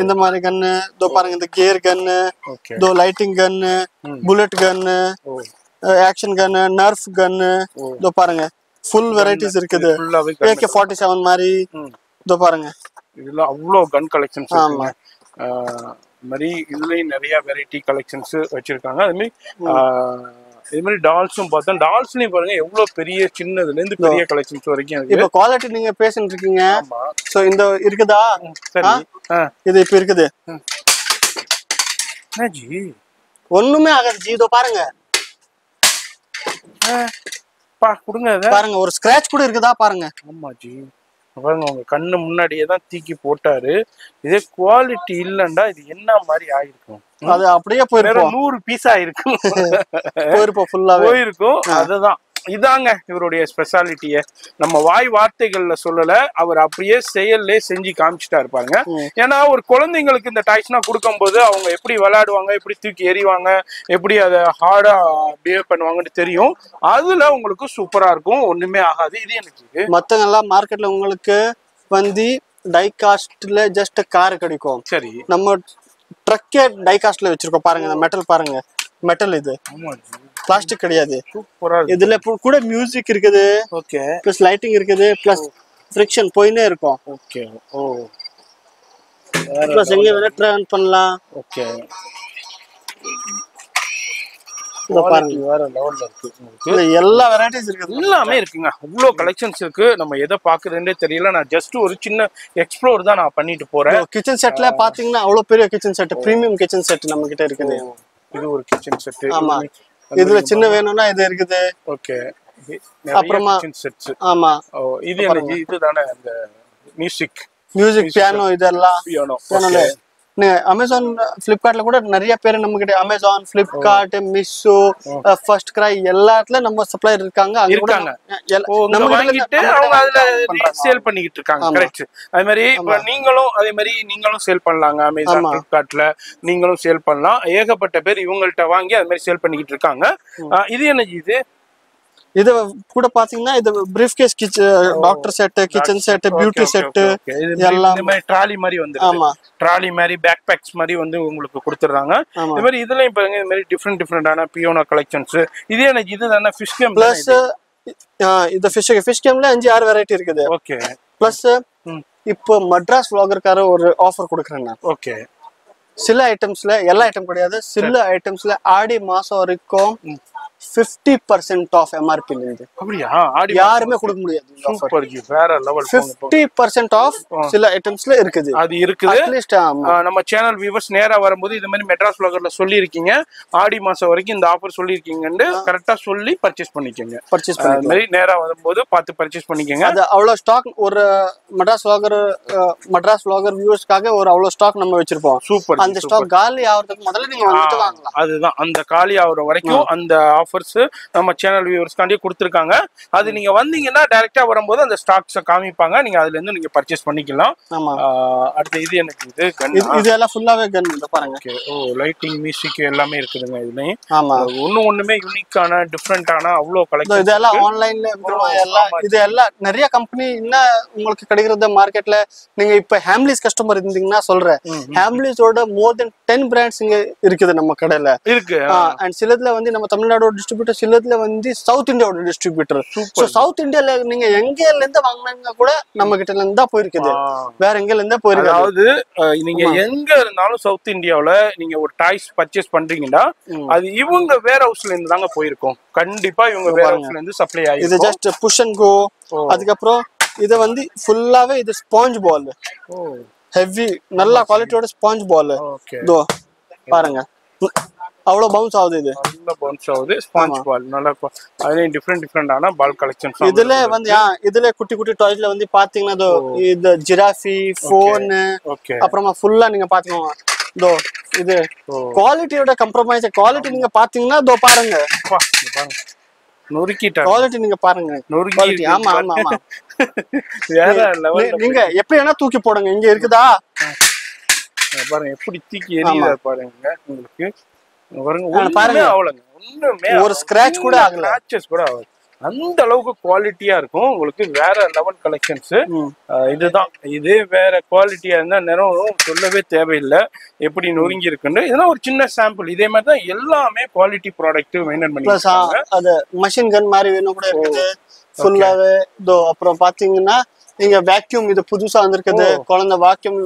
இந்த மாதிரி கன்னு இதோ பாருங்க, இந்த கியர் கன்னு, இதோ லைட்டிங் கன்னு, புல்லட் கன்னு, ஆக்ஷன் கன்னு, நர்ஃப் கன்னு இதோ பாருங்க, ஃபுல் வெரைட்டிஸ் இருக்குது. AK-47 மாதிரி இதோ பாருங்க. இதுல அவ்வளவு கன் கலெக்ஷன்ஸ் இருக்குங்க. மாதிரி இதுலயும் நிறைய வெரைட்டி கலெக்ஷன்ஸ் வச்சிருக்காங்க. அது மாதிரி இது மாதிரி டால்ஸும் பார்த்தா டால்ஸ்லயும் பாருங்க எவ்வளவு பெரிய சின்னதுல இருந்து பெரிய கலெக்ஷன்ஸ் வரைக்கும் இருக்கு. இப்ப குவாலிட்டி நீங்க பேசிட்டு இருக்கீங்க, சோ இந்த இருக்குதா? சரி, இது இப்ப இருக்குது. ஜி ஒண்ணுமே ஆகாது ஜி, இதோ பாருங்க பாருங்க, ஒரு ஸ்கிராட்ச் கூட இருக்குதா பாருங்க. ஆமா ஜி, பாருங்க உங்க கண்ணு முன்னாடியே தான் தூக்கி போட்டாரு. இதே குவாலிட்டி இல்லண்டா இது என்ன மாதிரி ஆயிருக்கும்? அது அப்படியே போயிருக்கும், 100 பீஸ் ஆயிருக்கும், போயிருப்போம், ஃபுல்லா போயிருக்கும். அதுதான் இதாங்க இவருடைய ஸ்பெஷாலிட்டிய. நம்ம வாய் வார்த்தைகள்ல சொல்லல, அவர் அப்படியே செயல்ல செஞ்சு காமிச்சிட்டா இருப்பாங்க. ஏன்னா ஒரு குழந்தைங்களுக்கு இந்த டாய்ஸ்னா கொடுக்கும் போது அவங்க எப்படி விளையாடுவாங்க, எப்படி தூக்கி எறிவாங்க, எப்படி அதை ஹார்டா பிஹேவ் பண்ணுவாங்கன்னு தெரியும். அதுல உங்களுக்கு சூப்பரா இருக்கும், ஒண்ணுமே ஆகாது. இது எனக்கு மத்தவங்க எல்லாம் மார்க்கெட்ல உங்களுக்கு வந்து டை காஸ்ட்ல ஜஸ்ட் கார் கிடைக்கும். சரி, நம்ம ட்ரக்கே டை காஸ்ட்ல வச்சிருக்கோம். பாருங்க மெட்டல், பாருங்க மெட்டல், இது பிளாஸ்டிக் கிடையாது. இதுல கூட மியூசிக் இருக்குது, ஓகே, பிளஸ் லைட்டிங் இருக்குது, பிளஸ் ஃபிரிக்ஷன் போயினே இருக்கும். ஓகே, ஓ, பிளஸ் எங்க வேணா ட்ராவல் பண்ணலாம். ஓகே, இத பாருங்க வேற லெவல்ல இருக்கு. இதுல எல்லா வெரைட்டிஸ் இருக்குது, எல்லாமே இருக்குங்க. அவ்வளோ கலெக்ஷன்ஸ் இருக்கு, நம்ம எதை பாக்குறதுன்னே தெரியல. நான் ஜஸ்ட் ஒரு சின்ன எக்ஸ்ப்ளோர் தான் நான் பண்ணிட்டு போறேன். கிச்சன் செட்ல பாத்தீங்கன்னா அவ்வளவு பெரிய kitchen set, premium kitchen set நம்ம கிட்ட இருக்குது. இது ஒரு கிச்சன் செட். ஆமா, இதுல சின்ன வேணும்னா இது இருக்குது. ஓகே, அப்புறமா செட்ஸ். ஆமா, இது எனக்கு இதுதானே அந்த மியூசிக் பியானோ, இதெல்லாம் பியானோ. அமேசான் பிளிப்கார்ட்ல கூட நிறைய பேர் நம்ம கிட்ட, அமேசான், பிளிப்கார்ட், மிஷோ, ஃபர்ஸ்ட் கிரை எல்லாத்துலயும் நம்ம சப்ளையர் இருக்காங்க. நம்ம வாங்கிட்டு அவங்க அதுல சேல் பண்ணிக்கிட்டு இருக்காங்க. கரெக்ட். அதே மாதிரி நீங்களும் சேல் பண்ணலாங்க. அமேசான், பிளிப்கார்ட்ல நீங்களும் சேல் பண்ணலாம். ஏகப்பட்ட பேர் இவங்கள்ட்ட வாங்கி அது மாதிரி சேல் பண்ணிக்கிட்டு இருக்காங்க. இது என்ன இது கூட பாத்தீங்கன்னா இது briefcase, doctor set, kitchen set, beauty set, எல்லாம் ட்ராலி மாதிரி வந்து. ஆமா, ட்ராலி மாதிரி, பேக் பேக்ஸ் மாதிரி வந்து உங்களுக்கு கொடுத்துறாங்க. இந்த மாதிரி இதுலயும் பாருங்க, இந்த மாதிரி டிஃபரெண்டான பியோனா கலெக்ஷன்ஸ். இது எனக்கு இதுதானே ஃபிஷ் கேம். பிளஸ் இந்த ஃபிஷ் கேம்ல 5-6 வெரைட்டி இருக்குது. ஓகே, பிளஸ் இப்போ மட்ராஸ் vloggerக்கார ஒரு ஆஃபர் கொடுக்குறேன். ஓகே, சில ஐட்டம்ஸ்ல, எல்லா ஐட்டம் கிடையாது, சில ஐட்டம்ஸ்ல ஆடி மாசம் வரைக்கும் 50% ஆஃப் MRP இருந்து. அப்படியா? யாருமே கொடுக்க முடியாது. சூப்பர் ஜி, வேற லெவல். 50% ஆஃப் சில ஐட்டம்ஸ்ல இருக்குது. அது இருக்குது. அட்லீஸ்ட் நம்ம சேனல் வியூவர்ஸ் நேரா வரும்போது இந்த மாதிரி மெட்ராஸ் vloggerல சொல்லிருக்கீங்க, ஆடி மாசம் வரைக்கும் இந்த ஆஃபர் சொல்லிருக்கீங்கன்னு கரெக்ட்டா சொல்லி பர்ச்சேஸ் பண்ணிக்கங்க. பர்ச்சேஸ் பண்ணி இந்த மாதிரி நேரா வரும்போது பார்த்து பர்ச்சேஸ் பண்ணிக்கங்க. அது அவ்வளவு ஸ்டாக் ஒரு மெட்ராஸ் vlogger வியூவர்ஸ்க்காக ஒரு அவ்வளவு ஸ்டாக் நம்ம வச்சிருப்போம். சூப்பர். அந்த ஸ்டாக் காலி ஆவறதுக்கு முதல்ல நீங்க வந்துட்டு வாங்கலாம். அதுதான், அந்த காலி ஆவற வரைக்கும் அந்த ஆஃபர் ஆஃபர்ஸ் நம்ம சேனல் வியூவர்ஸ்காண்டி கொடுத்துருக்காங்க. அது நீங்க வந்தீங்கன்னா டைரக்டா வரும்போது அந்த ஸ்டாக்ஸை காமிப்பாங்க, நீங்க அதுல இருந்து நீங்க பர்ச்சேஸ் பண்ணிக்கலாம். அடுத்து இது எனக்கு இது எல்லாம் ஃபுல்லாவே கன் பாருங்க. ஓ லைட்டிங் மியூசிக் எல்லாமே இருக்குதுங்க இதுலயும். ஒண்ணுமே யூனிக்கான டிஃபரெண்டான அவ்வளோ கலெக்ஷன். இதெல்லாம் ஆன்லைன்ல எல்லாம் இது எல்லாம் நிறைய கம்பெனி என்ன உங்களுக்கு கிடைக்கிறது மார்க்கெட்ல. நீங்க இப்ப ஹேம்லிஸ் கஸ்டமர் இருந்தீங்கன்னா சொல்றேன், ஹேம்லிஸோட மோர் தென் 10 பிராண்ட்ஸ் இங்க இருக்குது நம்ம கடையில இருக்கு. அண்ட் சிலதுல வந்து நம்ம தமிழ்நாடோட டிஸ்ட்ரிபியூட்டர், சிலதுல வந்து சவுத் இந்தியாவோட டிஸ்ட்ரிபியூட்டர். சோ சவுத் இந்தியால நீங்க எங்கல இருந்து வாங்கினா கூட நம்ம கிட்ட இருந்து தான் போயிருக்குது, வேற எங்கல இருந்தா போயிருக்கு. அதாவது நீங்க எங்க இருந்தாலும் சவுத் இந்தியாவுல நீங்க ஒரு டாய்ஸ் பர்ச்சேஸ் பண்றீங்கன்னா அது இவங்க வேர் ஹவுஸ்ல இருந்து தாங்க போயிருக்கும். கண்டிப்பா இவங்க வேர் ஹவுஸ்ல இருந்து சப்ளை ஆயிடும். இது ஜஸ்ட் புஷ் அண்ட் கோ. அதுக்கப்புறம் இது வந்து ஃபுல்லாவே இது ஸ்பாஞ்ச் பால், ஹெவி நல்ல குவாலிட்டியோட ஸ்பாஞ்ச் பால். இதோ பாருங்க அவ்வளவு பவுன்ஸ் ஆகுது. இது நல்ல பவுன்ஸ் ஆகுது ஸ்பாஞ்ச் பால். நல்ல அதுல டிஃபரெண்டான பால் கலெக்ஷன்ஸ். இதுல வந்து இதுல குட்டி குட்டி டாய்ஸ்ல வந்து பாத்தீங்கன்னா இது ஜிராஃபி, ஃபோன், அப்புறமா ஃபுல்லா நீங்க பாத்தீங்கன்னா இதோ இது குவாலிட்டியோட கம்ப்ரமைஸ். குவாலிட்டி நீங்க பாத்தீங்கன்னா இதோ பாருங்க, குவாலிட்டி நீங்க பாருங்க. ஆமா ஆமா ஆமா. நீங்க எப்படி வேணா தூக்கி போடுங்க, இங்க இருக்குதா பாருங்க எப்படி தூக்கி எறியுதா பாருங்க. உங்களுக்கு பாருங்க அவ்வளவுங்க, ஒண்ணுமே ஒரு ஸ்கிராட்ச் கூட ஆகல, ஸ்கிராச்சஸ் கூட ஆகல. அந்த அளவுக்கு குவாலிட்டியா இருக்கும் உங்களுக்கு. வேற லெவல் கலெக்ஷன்ஸ் இதுதான். இது வேற குவாலிட்டியா இருந்தா நேரம் சொல்லவே தேவையில்லை எப்படி நொறுங்கி இருக்குன்னு. இதெல்லாம் ஒரு சின்ன சாம்பிள். இதே மாதிரி தான் எல்லாமே குவாலிட்டி ப்ராடக்ட் மெயின்டைன் பண்ணி. அது மஷின் கன் மாதிரி வேணும் கூட இருக்குது ஃபுல்லாவே. இதோ அப்புறம் பாத்தீங்கன்னா நீங்க வேக்யூம், இது புதுசா வந்திருக்குது, குழந்தை வாக்யூம்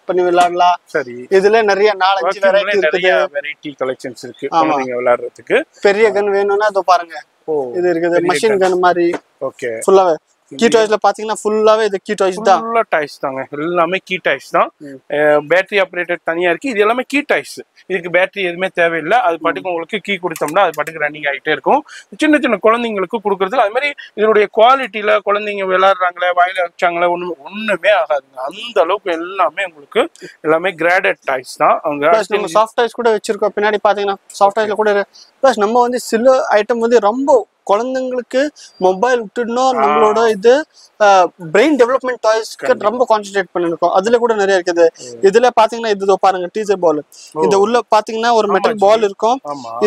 பண்ணி விளையாடலாம். சரி, இதுல நிறைய 4-5 வெரைட்டி கலெக்ஷன்ஸ் இருக்கு நீங்க விளையாடுறதுக்கு. பெரிய கன் வேணும்னா இதோ பாருங்க இது இருக்குது, மஷின் கன் மாதிரி. ஓகே, ஃபுல்லாவே கீ டாய்ஸ்ல பாத்தீங்கன்னா ஃபுல்லாவே இது கீ டாய்ஸ் தான். ஃபுல்லா டாய்ஸ் தாங்க, எல்லாமே கீ டாய்ஸ் தான். பேட்டரி ஆபரேட்டட் தனியா இருக்கு. இது எல்லாமே கீ டாய்ஸ். இதுக்கு பேட்டரி எதுவுமே தேவையில்லை. அது பாட்டுக்கு உங்களுக்கு கீ கொடுத்தோம்னா அது பாட்டுக்கு ரன்னிங் ஆகிட்டே இருக்கும். சின்ன சின்ன குழந்தைங்களுக்கு கொடுக்கறதுல அது மாதிரி இதனுடைய குவாலிட்டியில குழந்தைங்க விளையாடுறாங்களே, வாயில வச்சாங்களே, ஒண்ணுமே ஆகாதுங்க. அந்த அளவுக்கு எல்லாமே உங்களுக்கு எல்லாமே கிரேடட் டாய்ஸ் தான். அவங்க சாஃப்ட் டாய்ஸ் கூட வச்சிருக்கோம் பின்னாடி பாத்தீங்கன்னா. சாஃப்ட் டாய்ஸ்ல கூட பிளஸ் நம்ம வந்து சில ஐட்டம் வந்து ரொம்ப குழந்தைங்களுக்கு மொபைல் விட்டுடணும். நம்மளோட இது பிரெயின் டெவலப்மெண்ட் டாய்ஸ்க்கு ரொம்ப கான்சென்ட்ரேட் பண்ணிருக்கோம். அதுல கூட நிறைய இருக்குது. இதுல பாத்தீங்கன்னா இது பாருங்க டீச்சர் பால். இந்த உள்ள பாத்தீங்கன்னா ஒரு மெட்டல் பால் இருக்கும்.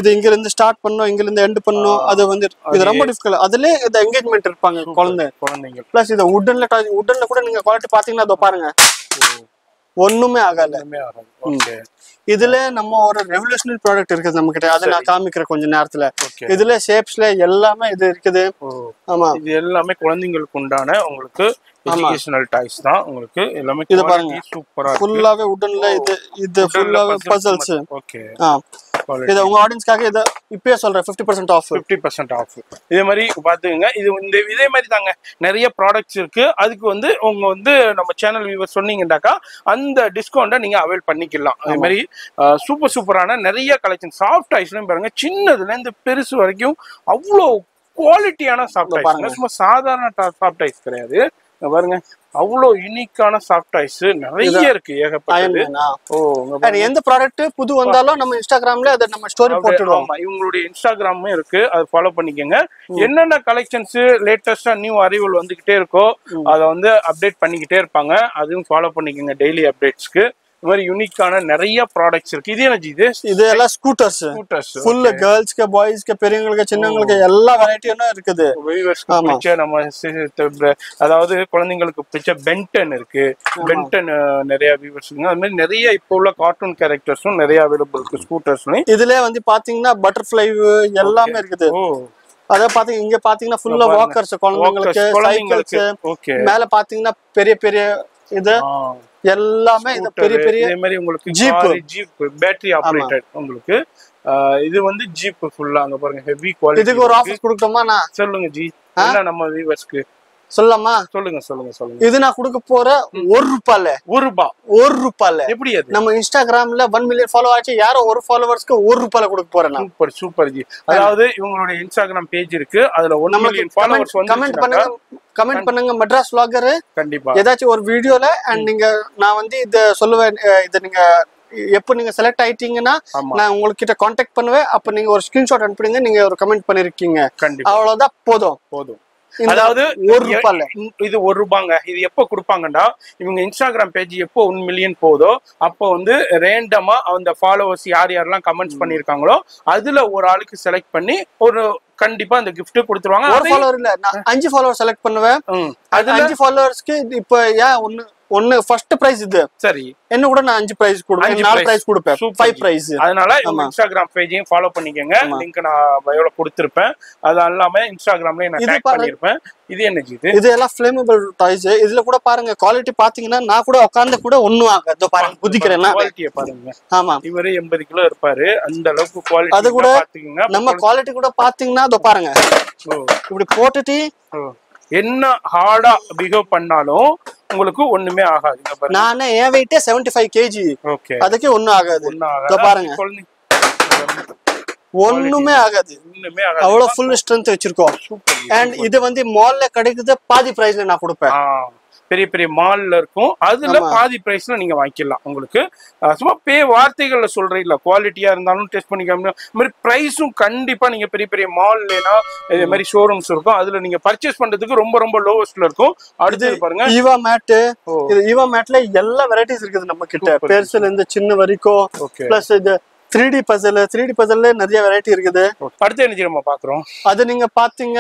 இது இங்க இருந்து ஸ்டார்ட் பண்ணும், இங்க இருந்து எண்ட் பண்ணும். அது வந்து இது ரொம்ப டிஃபிகல்ட். அதுல இந்த என்கேஜ்மெண்ட் இருப்பாங்க குழந்தைங்க. பிளஸ் இது உட்டன்ல டாய், உட்டன்ல கூட நீங்க குவாலிட்டி பாத்தீங்கன்னா இதோ பாருங்க ஒண்ணுமே ஆகல. இதுல நம்ம ஒரு ரெவல்யூஷனரி ப்ராடக்ட் இருக்குது நம்ம கிட்ட. அதை நான் காமிக்கிறேன் கொஞ்ச நேரத்துல. இதுல ஷேப்ஸ்ல எல்லாமே இது இருக்குது. ஆமா, இது எல்லாமே குழந்தைங்களுக்கு உண்டான உங்களுக்கு எஜுகேஷனல் டாய்ஸ் தான். உங்களுக்கு எல்லாமே இது பாருங்க சூப்பரா ஃபுல்லாவே உடன்ல. இது ஃபுல்லாவே பசில்ஸ். ஓகே, இது உங்க ஆடியன்ஸ்க்காக இத இப்பவே சொல்றேன் 50% ஆஃப். 50% ஆஃப். இதே மாதிரி பாத்துக்கங்க. இது இந்த இதே மாதிரி தாங்க நிறைய ப்ராடக்ட்ஸ் இருக்கு. அதுக்கு வந்து உங்க வந்து நம்ம சேனல் வியூவர் சொன்னீங்கன்னாக்கா அந்த டிஸ்கவுண்ட்டை நீங்க அவைல் பண்ணிக்கலாம். அதே மாதிரி சூப்பரான நிறைய கலெக்ஷன். சாஃப்ட் டாய்ஸ்லயும் பாருங்க, சின்னதுல இருந்து பெருசு வரைக்கும் அவ்வளோ குவாலிட்டியான சாஃப்ட் டாய்ஸ். சும்மா சாதாரண சாஃப்ட் டாய்ஸ் கிடையாது பாருங்க. அவ்வளோ யூனிக்கான சாஃப்ட் டாய்ஸ் நிறைய இருக்கு, ஏகப்பட்டது. எந்த ப்ராடக்ட் புது வந்தாலும் நம்ம இன்ஸ்டாகிராம்ல அதை நம்ம ஸ்டோரி போட்டுடுவோம். இவங்களுடைய இன்ஸ்டாகிராமும் இருக்கு, அதை ஃபாலோ பண்ணிக்கோங்க. என்னென்ன கலெக்ஷன்ஸ் லேட்டஸ்டா நியூ அரைவல் வந்துகிட்டே இருக்கோ அதை வந்து அப்டேட் பண்ணிக்கிட்டே இருப்பாங்க. அதுவும் ஃபாலோ பண்ணிக்கோங்க டெய்லி அப்டேட்ஸ்க்கு. இந்த மாதிரி யூனிக்கான நிறைய ப்ராடக்ட்ஸ் இருக்கு. இது என்ன இது? இது எல்லாம் ஸ்கூட்டர்ஸ். ஃபுல் கேர்ள்ஸ்க்கு, பாய்ஸ்க்கு, பெரியவங்களுக்கு, சின்னவங்களுக்கு எல்லா வெரைட்டியும் இருக்குது. நம்ம அதாவது குழந்தைங்களுக்கு பிடிச்ச பென்டன் இருக்கு. பென்டன் நிறைய வியூவர்ஸ் இருக்கு. அது மாதிரி நிறைய இப்போ உள்ள கார்ட்டூன் கேரக்டர்ஸும் நிறைய அவைலபிள் இருக்கு ஸ்கூட்டர்ஸ்லயும். இதுல வந்து பாத்தீங்கன்னா பட்டர்ஃப்ளை எல்லாமே இருக்குது. அத பாத்தீங்க, இங்க பாத்தீங்கன்னா ஃபுல்லா வாக்கர்ஸ் குழந்தைங்களுக்கு, சைக்கிள்ஸ். மேல பாத்தீங்கன்னா பெரிய பெரிய இது எல்லாமே இது பெரிய பெரிய. இதே மாதிரி உங்களுக்கு ஜீப் பேட்டரி ஆபரேட்டட். உங்களுக்கு இது வந்து ஜீப் ஃபுல்லா அங்க பாருங்க ஹெவி குவாலிட்டி. இதுக்கு ஒரு ஆஃபர் கொடுக்கணுமா? நான் சொல்லுங்க ஜி, என்ன நம்ம வியூவர்ஸ்க்கு சொல்லலாமா? சொல்லுங்க. இது நான் கொடுக்க போற ₹1 எப்படி அது? நம்ம இன்ஸ்டாகிராம்ல 1 மில்லியன் ஃபாலோ ஆச்சு. யாரோ ஒரு ஃபாலோவர்ஸ்க்கு ₹1 கொடுக்க போறேன். Super G. அதாவது இவங்களுடைய இன்ஸ்டாகிராம் பேஜ் இருக்கு, அதுல 1 மில்லியன் ஃபாலோவர்ஸ் வந்து கமெண்ட் பண்ணுங்க மெட்ராஸ் vlogger. கண்டிப்பா ஏதாச்சும் ஒரு வீடியோல அண்ட் நீங்க நான் வந்து இத சொல்லுவேன். இத நீங்க எப்போ நீங்க செலக்ட் ஆயிட்டீங்கன்னா நான் உங்ககிட்ட கான்டாக்ட் பண்ணுவேன். அப்ப நீங்க ஒரு ஸ்கிரீன்ஷாட் அனுப்புறீங்க, நீங்க ஒரு கமெண்ட் பண்ணிருக்கீங்க, அவ்வளவுதான் போதும். அதாவது ₹1 இது ₹1. இது எப்போ கொடுப்பாங்கடா, இவங்க இன்ஸ்டாகிராம் பேஜ் எப்போ 1 மில்லியன் போதோ அப்போ வந்து ரேண்டமா அந்த ஃபாலோவர்ஸ் யாரெல்லாம் கமெண்ட்ஸ் பண்ணிருக்காங்களோ அதுல ஒரு ஆளுக்கு செலக்ட் பண்ணி ஒரு கண்டிப்பா அந்த gift கொடுத்துருவாங்க. ஒரு ஃபாலோவர் இல்ல, நான் 5 ஃபாலோவர் செலக்ட் பண்ணுவேன். அது 5 ஃபாலோவர்ஸ்க்கு இப்ப ஏன் ஒன்னு ஃபர்ஸ்ட் பிரைஸ் இது, சரி என்ன கூட நான் 5 பிரைஸ் கொடுப்பேன், 4 பிரைஸ் கொடுப்பேன், 5 பிரைஸ். அதனால இன்ஸ்டாகிராம் பேஜையும் ஃபாலோ பண்ணிக்கங்க, லிங்க் நான் பயோல கொடுத்திருப்பேன். அது எல்லாமே இன்ஸ்டாகிராம்லயே நான் டாக் பண்ணிருப்பேன். இது என்னது இது எல்லாம் ஃப்ளேமபிள் டாய்ஸ். இதுல கூட பாருங்க குவாலிட்டி பாத்தீங்கன்னா நான் கூட உட்கார்ந்து கூட ஒண்ணும் ஆகாது. பாருங்க குதிக்கிறேன், குவாலிட்டியை பாருங்க. ஆமா இவரே 80 கிலோ இருப்பாரு, அந்த அளவுக்கு குவாலிட்டி. அது கூட நம்ம குவாலிட்டி கூட பாத்தீங்கன்னா இதோ பாருங்க இப்படி போட்டுட்டு என்ன ஹார்டா பிஹேவ் பண்ணாலும் உங்களுக்கு ஒண்ணுமே ஆகாது. நானே என் வெயிட்டே 75 kg, அதுக்கே ஒண்ணும் ஆகாது. பாருங்க ஒண்ணுமே ஆகாது, அவ்வளவு ஃபுல் ஸ்ட்ரென்த் வச்சிருக்கோம். அண்ட் இது வந்து மால்ல கிடைக்குது பாதி பிரைஸ்ல நான் கொடுப்பேன். பெரிய பெரிய மால்ல இருக்கும், அதுல பாதி பிரைஸ்ல நீங்க வாங்கிக்கலாம். உங்களுக்கு சும்மா வார்த்தைகள்ல சொல்றீங்களா, குவாலிட்டியா இருந்தாலும் டெஸ்ட் பண்ணிக்காம இந்த மாதிரி பிரைஸும் கண்டிப்பா நீங்க பெரிய பெரிய மால்லேனா இதே மாதிரி ஷோரூம்ஸ் இருக்கும், அதுல நீங்க பர்ச்சேஸ் பண்றதுக்கு ரொம்ப ரொம்ப லோவஸ்ட்ல இருக்கும். அடுத்து பாருங்க ஈவா மேட். இது ஈவா மேட்ல எல்லா வெரைட்டிஸ் இருக்குது நம்ம கிட்ட, பெருசுல இருந்து சின்ன வரைக்கும். பிளஸ் இது 3D பசல்ல நிறைய வெரைட்டி இருக்குது. அடுத்து என்ன நம்ம பாக்குறோம், அது நீங்க பாத்தீங்க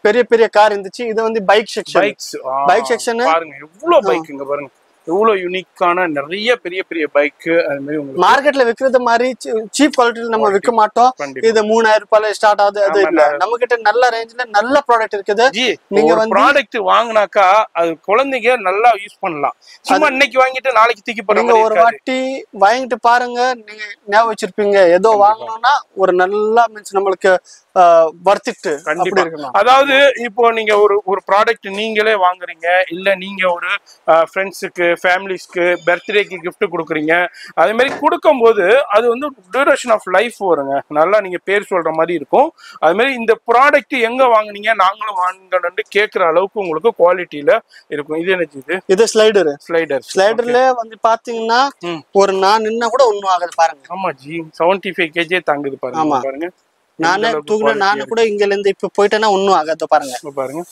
பெரிய பெரிய கார் இருந்துச்சு. இது வந்து பைக் செக்ஷன். பாருங்க எவ்வளவு பைக் இங்க பாருங்க, எவ்வளவு யூனிக்கான நிறைய பெரிய பெரிய பைக். அது மாதிரி உங்களுக்கு மார்க்கெட்ல விக்கிறது மாதிரி சீப் குவாலிட்டில நம்ம விற்க மாட்டோம். இது 3000 ரூபாயில ஸ்டார்ட் ஆகுது. அது இல்ல, நம்ம கிட்ட நல்ல ரேஞ்ச்ல நல்ல ப்ராடக்ட் இருக்குது. நீங்க வந்து ப்ராடக்ட் வாங்குனாக்கா அது குழந்தைங்க நல்லா யூஸ் பண்ணலாம். சும்மா இன்னைக்கு வாங்கிட்டு நாளைக்கு தூக்கி போடுங்க. ஒரு வாட்டி வாங்கிட்டு பாருங்க, நீங்க ஞாபகம் வச்சிருப்பீங்க. ஏதோ வாங்கணும்னா ஒரு நல்லா மீன்ஸ் நம்மளுக்கு வர்த்திட்டு கண்டிப்பா. அதாவது இப்போ நீங்க ஒரு ப்ராடக்ட் நீங்களே வாங்குறீங்க, இல்ல நீங்க ஒரு ஃப்ரெண்ட்ஸுக்கு ஃபேமிலிஸ்க்கு பர்த்டேக்கு கிஃப்ட் கொடுக்குறீங்க, அதே மாதிரி கொடுக்கும்போது அது வந்து டியூரேஷன் ஆஃப் லைஃப் வருங்க, நல்லா நீங்க பேர் சொல்ற மாதிரி இருக்கும். அது மாதிரி இந்த ப்ராடக்ட் எங்க வாங்குனீங்க, நாங்களும் வாங்கணும்னு கேட்குற அளவுக்கு உங்களுக்கு குவாலிட்டியில இருக்கும். இது என்ன, இது ஸ்லைடர்ல வந்து பாத்தீங்கன்னா ஒரு நான் நின்னா கூட ஒண்ணும் ஆகாது பாருங்க. ஆமா ஜி, 75 kg தாங்குது பாருங்க. பாருங்க நானே தூக்குனேன், நானு கூட இங்க இருந்து இப்ப போயிட்டேன்னா ஒண்ணும் ஆகாது பாருங்க. பாருங்க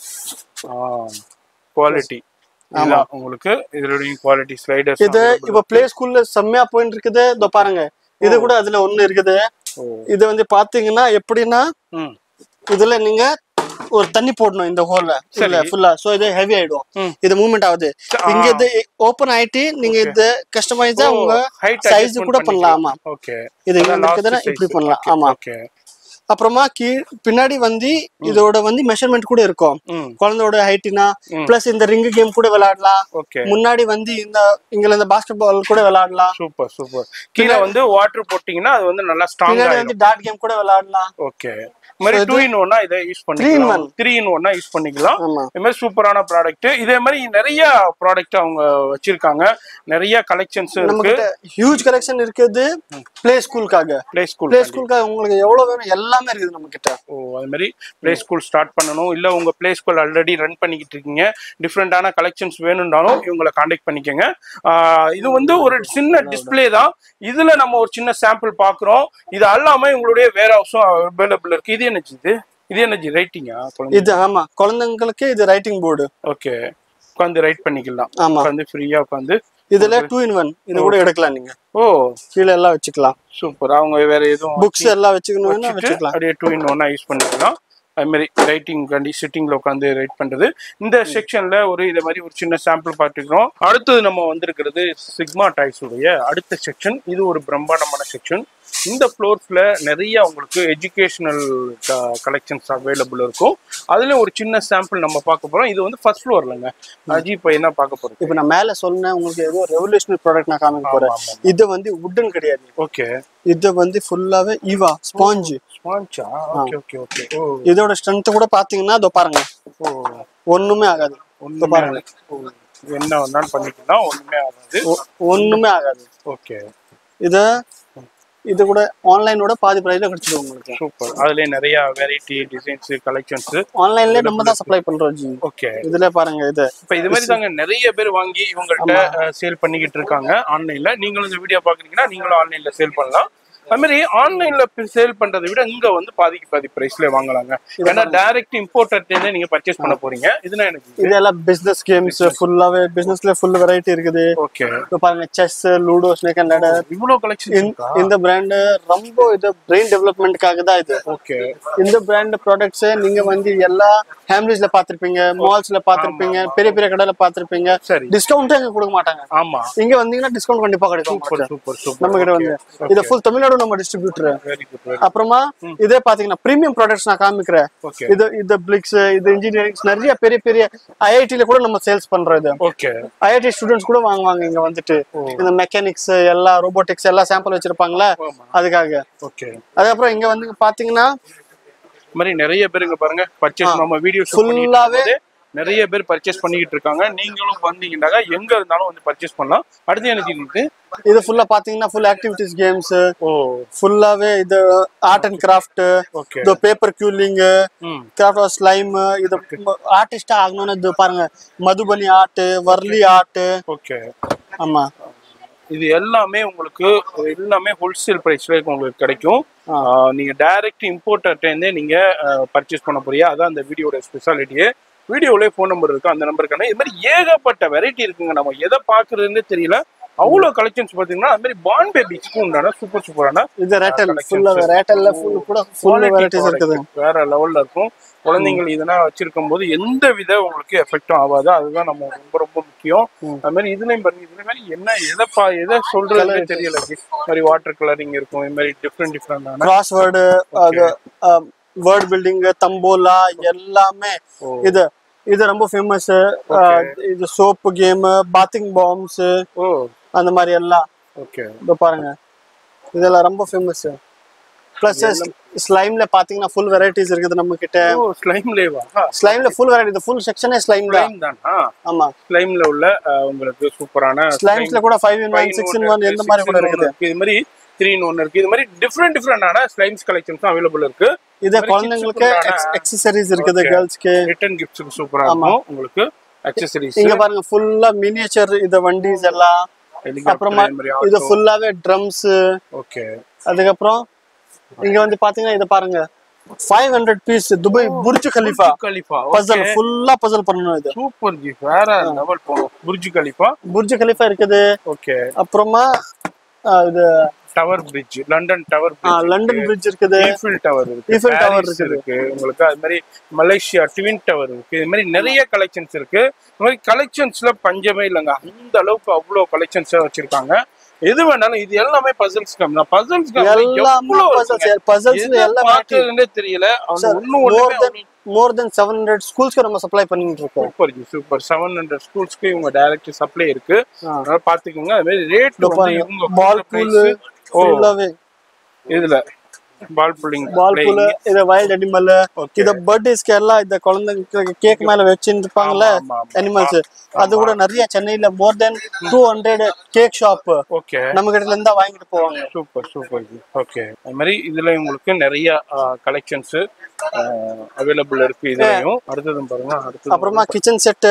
குவாலிட்டி உங்களுக்கு இதோட குவாலிட்டி ஸ்லைடர்ஸ். இது இப்ப பிளே ஸ்கூல்ல செம்மையா போயிட்டு இருக்குது. இதோ பாருங்க, இது கூட அதுல ஒண்ணு இருக்குது. இது வந்து பாத்தீங்கன்னா எப்படின்னா இதுல நீங்க ஒரு தண்ணி போடணும் இந்த ஹோல்ல ஃபுல்லா. சோ இது ஹெவி ஆயிடும், இது மூவ்மெண்ட் ஆகுது. இங்க இது ஓபன் ஆயிட்டு நீங்க இது கஸ்டமைஸா உங்க சைஸ் கூட பண்ணலாம். ஆமா இது இருக்குதுன்னா இப்படி பண்ணலாம். ஆமா அப்புறமா பின்னாடி வந்து இதோட வந்து மெஷர்மெண்ட் கூட இருக்கும், குழந்தையோட ஹைட்னா. பிளஸ் இந்த ரிங் கேம் கூட விளையாடலாம். முன்னாடி வந்து இங்க இந்த பாஸ்கெட் பால் கூட விளையாடலாம். Super super. கீழே வந்து வாட்டர் போட்டீங்கன்னா அது வந்து நல்லா ஸ்ட்ராங்கா இருக்கும். வந்து டாட் கேம் கூட விளையாடலாம். ஓகே, மாதிரி 2 in 1 இதை யூஸ் பண்ணிக்கலாம், 3 in 1 யூஸ் பண்ணிக்கலாம். இந்த மாதிரி சூப்பரான ப்ராடக்ட். இதே மாதிரி நிறைய ப்ராடக்ட் அவங்க வச்சிருக்காங்க, நிறைய கலெக்ஷன்ஸ் இருக்கு. ஹியூஜ் கலெக்ஷன் இருக்குது ப்ளே ஸ்கூலுக்காக. ப்ளே ஸ்கூலுக்காக உங்களுக்கு எவ்வளவு வேணும் எல்லாமே இருக்குது நம்ம கிட்ட. அது மாதிரி ப்ளே ஸ்கூல் ஸ்டார்ட் பண்ணணும், இல்ல உங்க ப்ளே ஸ்கூல் ஆல்ரெடி ரன் பண்ணிக்கிட்டு இருக்கீங்க, டிஃப்ரெண்டான கலெக்ஷன்ஸ் வேணும்னாலும் இவங்களை கான்டாக்ட் பண்ணிக்கங்க. இது வந்து ஒரு சின்ன டிஸ்பிளே தான், இதுல நம்ம ஒரு சின்ன சாம்பிள் பாக்குறோம். இது எல்லாமே உங்களுடைய வேர் ஹவுஸும் அவைலபிள் இருக்கு. இது என்னது ரைட்டிங்கா? இது ஆமா, குழந்தைங்களுக்கு இது ரைட்டிங் போர்டு. ஓகே, உட்காந்து ரைட் பண்ணிக்கலாம். ஆமா, உட்காந்து ஃப்ரீயா உட்காந்து. இதுல 2 in 1 இது கூட எடுக்கலாம் நீங்க. கீழ எல்லாம் வச்சுக்கலாம். சூப்பர். அவங்க வேற எதுவும் புக்ஸ் எல்லாம் வச்சுக்கணும்னா வச்சுக்கலாம். அப்படியே 2 in 1 யூஸ் பண்ணிக்கலாம். அது மாதிரி ரைட்டிங் கண்டி சிட்டிங்ல உட்காந்து ரைட் பண்றது. இந்த செக்ஷன்ல இதே மாதிரி ஒரு சின்ன சாம்பிள் பார்த்துக்கிறோம். அடுத்தது நம்ம வந்திருக்கிறது சிக்மா டாய்ஸ் உடைய அடுத்த செக்ஷன். இது ஒரு பிரம்மாண்டமான செக்ஷன். இந்த ஃப்ளோர்ஸ்ல நிறைய உங்களுக்கு எஜுகேஷனல் கலெக்ஷன்ஸ் அவைலபிள் இருக்கும். அதுல ஒரு சின்ன சாம்பிள் நம்ம பார்க்க போறோம். இது வந்து ஃபர்ஸ்ட் ஃப்ளோர்லங்க. அஜி இப்போ என்ன பார்க்க போறோம்? இப்போ நான் மேல சொன்னேன் உங்களுக்கு ஏதோ ரெவல்யூஷனரி ப்ராடக்ட் நான் காமிக்க போறேன். இது வந்து வுட்டன் கிடையாது. ஓகே, இது வந்து ஃபுல்லாவே ஈவா ஸ்பாஞ்ச். ஸ்பாஞ்சா? Okay okay okay. இதோட ஸ்ட்ரென்த் கூட பாத்தீங்கன்னா இதோ பாருங்க, ஒண்ணுமே ஆகாது. ஒண்ணுமே பாருங்க, என்ன வேணாலும் பண்ணிக்கலாம், ஒண்ணுமே ஆகாது. ஒண்ணுமே ஆகாது. ஓகே, இது இது கூட ஆன்லைனோட பாதி பிரைஸ்ல கிடைச்சிடும் உங்களுக்கு. சூப்பர். அதுல நிறைய வெரைட்டி டிசைன்ஸ் கலெக்ஷன்ஸ் ஆன்லைன்ல நம்ம தான் சப்ளை பண்றோம் ஜி. ஓகே. இதுல பாருங்க இது இப்ப இது மாதிரி தாங்க நிறைய பேர் வாங்கி இவங்கள்ட்ட சேல் பண்ணிக்கிட்டு இருக்காங்க ஆன்லைன்ல. நீங்களும் இந்த வீடியோ பாக்குறீங்கன்னா நீங்களும் ஆன்லைன்ல சேல் பண்ணலாம். அது மாதிரி ஆன்லைன்ல சேல் பண்றதை விட இங்க வந்து பாதிக்கு பாதி பிரைஸ்ல வாங்கலாங்க. ஏன்னா டைரக்ட் இம்போர்ட்டர்ல நீங்க பர்ச்சேஸ் பண்ண போறீங்க. இதுனா எனக்கு இதெல்லாம் பிசினஸ் கேம்ஸ் ஃபுல்லாவே பிசினஸ்ல ஃபுல் வெரைட்டி இருக்குது. ஓகே. இப்போ பாருங்க chess, ludo, snake and ladder இவ்வளவு கலெக்ஷன். இந்த பிராண்ட் ரொம்ப இது பிரெயின் டெவலப்மென்ட்காக தான் இது. ஓகே. இந்த பிராண்ட் ப்ராடக்ட்ஸ் நீங்க வந்து எல்லா ஹேம்லிஸ்ல பாத்திருப்பீங்க, மால்ஸ்ல பாத்திருப்பீங்க, பெரிய பெரிய கடையில பாத்திருப்பீங்க. டிஸ்கவுண்ட் எங்க கொடுக்க மாட்டாங்க. ஆமா. இங்க வந்தீங்கன்னா டிஸ்கவுண்ட் கண்டிப்பா கிடைக்கும். Super super. நம்ம கிட்ட வந்து இது ஃபுல் தமிழ்நாடு நம்ம டிஸ்ட்ரிபியூட்டர். அப்புறமா இதே பாத்தீங்கன்னா பிரீமியம் ப்ராடக்ட்ஸ் நான் காமிக்கிறேன். இது பிளிக்ஸ், இது இன்ஜினியரிங் நிறைய பெரிய பெரிய ஐஐடில கூட நம்ம சேல்ஸ் பண்றோம். இது ஓகே. ஐஐடி ஸ்டூடெண்ட்ஸ் கூட வாங்குவாங்க இங்க வந்துட்டு. இந்த மெக்கானிக்ஸ் எல்லா ரோபோட்டிக்ஸ் எல்லாம் சாம்பிள் வச்சிருப்பாங்களா அதுக்காக. ஓகே. அதுக்கப்புறம் இங்க வந்து பாத்தீங்கன்னா மாதிரி நிறைய பேர் இங்க பாருங்க பர்ச்சேஸ் நம்ம வீடியோஸ் ஃபுல்லாவே நிறைய பேர் பர்ச்சேஸ் பண்ணிக்கிட்டு இருக்காங்க. நீங்களும் வந்தீங்கன்னா எங்க இருந்தாலும் வந்து பர்ச்சேஸ் பண்ணலாம். அடுத்து எனக்கு இருக்கு இது ஃபுல்லா பாத்தீங்கன்னா ஃபுல் ஆக்டிவிட்டிஸ் கேம்ஸ். ஃபுல்லாவே இது ஆர்ட் அண்ட் கிராஃப்ட், இது பேப்பர் கியூலிங், கிராஃப்ட் ஆஃப் ஸ்லைம். இது ஆர்டிஸ்டா ஆகணும்னு இது பாருங்க Madhubani art, Warli art. Okay. ஆமா. இது எல்லாமே உங்களுக்கு எல்லாமே ஹோல்சேல் பிரைஸ்ல உங்களுக்கு கிடைக்கும். நீங்க டைரக்ட் இம்போர்ட்டர்ட்ட இருந்தே நீங்க பர்ச்சேஸ் பண்ண போறீங்க. அதான் அந்த வீடியோட ஸ்பெஷாலிட்டியே. வீடியோலயே ஃபோன் நம்பர் இருக்கு, அந்த நம்பருக்கான. இது மாதிரி ஏகப்பட்ட வெரைட்டி இருக்குங்க. நம்ம எதை பாக்குறதுன்னு தெரியல. அவ்வளவு கலெக்ஷன்ஸ் பாத்தீங்கன்னா அது மாதிரி பார்ன் பேபிஸ்க்கு உண்டான சூப்பர் சூப்பரான இது ரேட்டல் ஃபுல்லா ரேட்டல்ல ஃபுல் கூட ஃபுல் வெரைட்டிஸ் இருக்குது. வேற லெவல்ல இருக்கும். குழந்தைகள் இதெல்லாம் வச்சிருக்கும் போது எந்த வித உங்களுக்கு எஃபெக்டும் ஆகாது. அதுதான் நம்ம ரொம்ப ரொம்ப முக்கியம். அது மாதிரி இதுலயும் பாருங்க, இதுல மாதிரி என்ன எதை சொல்றதுன்னு தெரியல. மாதிரி வாட்டர் கலரிங் இருக்கும். இது மாதிரி different crossword, word building, tambola எல்லாமே. இது ரொம்ப ஃபேமஸ். இது சோப்பு கேம், பாத்திங் பாம்ஸ், அந்த மாதிரி எல்லாம். ஓகே. இதோ பாருங்க இதெல்லாம் ரொம்ப ஃபேமஸ். பிளஸ் ஸ்லைம்ல பாத்தீங்கன்னா ஃபுல் வெரைட்டிஸ் இருக்குது நம்ம கிட்ட. ஸ்லைம்ல ஃபுல் வெரைட்டி, ஃபுல் செக்ஷனே ஸ்லைம் தான். ஆமா. ஸ்லைம்ல உள்ள உங்களுக்கு சூப்பரான ஸ்லைம்ஸ்ல கூட 5 in 1, 6 in 1 எந்த மாதிரி கூட இருக்குது. இது மாதிரி 3 in 1 இருக்கு. இது மாதிரி டிஃபரெண்டான ஸ்லைம்ஸ் கலெக்ஷன்ஸ் அவைலபிள் இருக்கு. இது குழந்தைங்களுக்கு அக்சஸரீஸ் இருக்குது, கேர்ள்ஸ்க்கு ரிட்டர்ன் கிஃப்ட்ஸ்க்கு சூப்பரா இருக்கும் உங்களுக்கு அக்சஸரீஸ். இங்க பாருங்க ஃபுல்லா மினியேச்சர் இது வண்டிஸ் எல்லாம். அப்புறமா இது ஃபுல்லாவே ட்ரம்ஸ். ஓகே. அதுக்கப்புறம் இங்க வந்து பாத்தீங்கன்னா இத பாருங்க 500 piece Dubai Burj Khalifa puzzle ஃபுல்லா பஸல் பண்ணனும். இது சூப்பர் ஜி, வேற லெவல் போகும். புர்ஜ் கலிஃபா இருக்குது. ஓகே. அப்புறமா இது tower bridge, London tower bridge, London bridge இருக்குது. ஈஃபில் டவர் இருக்கு உங்களுக்கு. அது மாதிரி மலேசியா ட்வின் டவர் இருக்கு. இது மாதிரி நிறைய கலெக்ஷன்ஸ் இருக்கு. இந்த மாதிரி கலெக்ஷன்ஸ்ல பஞ்சமே இல்லைங்க. அந்த அளவுக்கு அவ்வளவு கலெக்ஷன்ஸ் வச்சிருக்காங்க. எது வேணாலும் இது எல்லாமே பஸல்ஸ் கம் தான். பஸல்ஸ் எல்லாமே தெரியல. more than 700 ஸ்கூல்ஸ்க்கு நம்ம சப்ளை பண்ணிட்டு இருக்கோம். சூப்பர் 700 ஸ்கூல்ஸ்க்கு இவங்க டைரக்ட் சப்ளை இருக்கு. அதனால பாத்துக்கோங்க. அது மாதிரி ரேட் வந்து இவங்க பால் பூல் ஃபுல்லாவே இதுல பால் புல்லிங், இது வைல்ட் அனிமல், இது பர்த்டேஸ்க்கு எல்லாம் இந்த குழந்தைங்களுக்கு கேக் மேல வச்சுட்டு இருப்பாங்கல்ல அனிமல்ஸ். அது கூட நிறைய சென்னையில மோர் தென் 200 கேக் ஷாப் நம்ம கிட்ட இருந்தா வாங்கிட்டு போவாங்க. Super super. ஓகே. அது மாதிரி இதுல உங்களுக்கு நிறைய கலெக்ஷன்ஸ் அவைலபிள் இருக்கு. இதுலயும் அடுத்ததும் பாருங்க. அப்புறமா கிச்சன் செட்.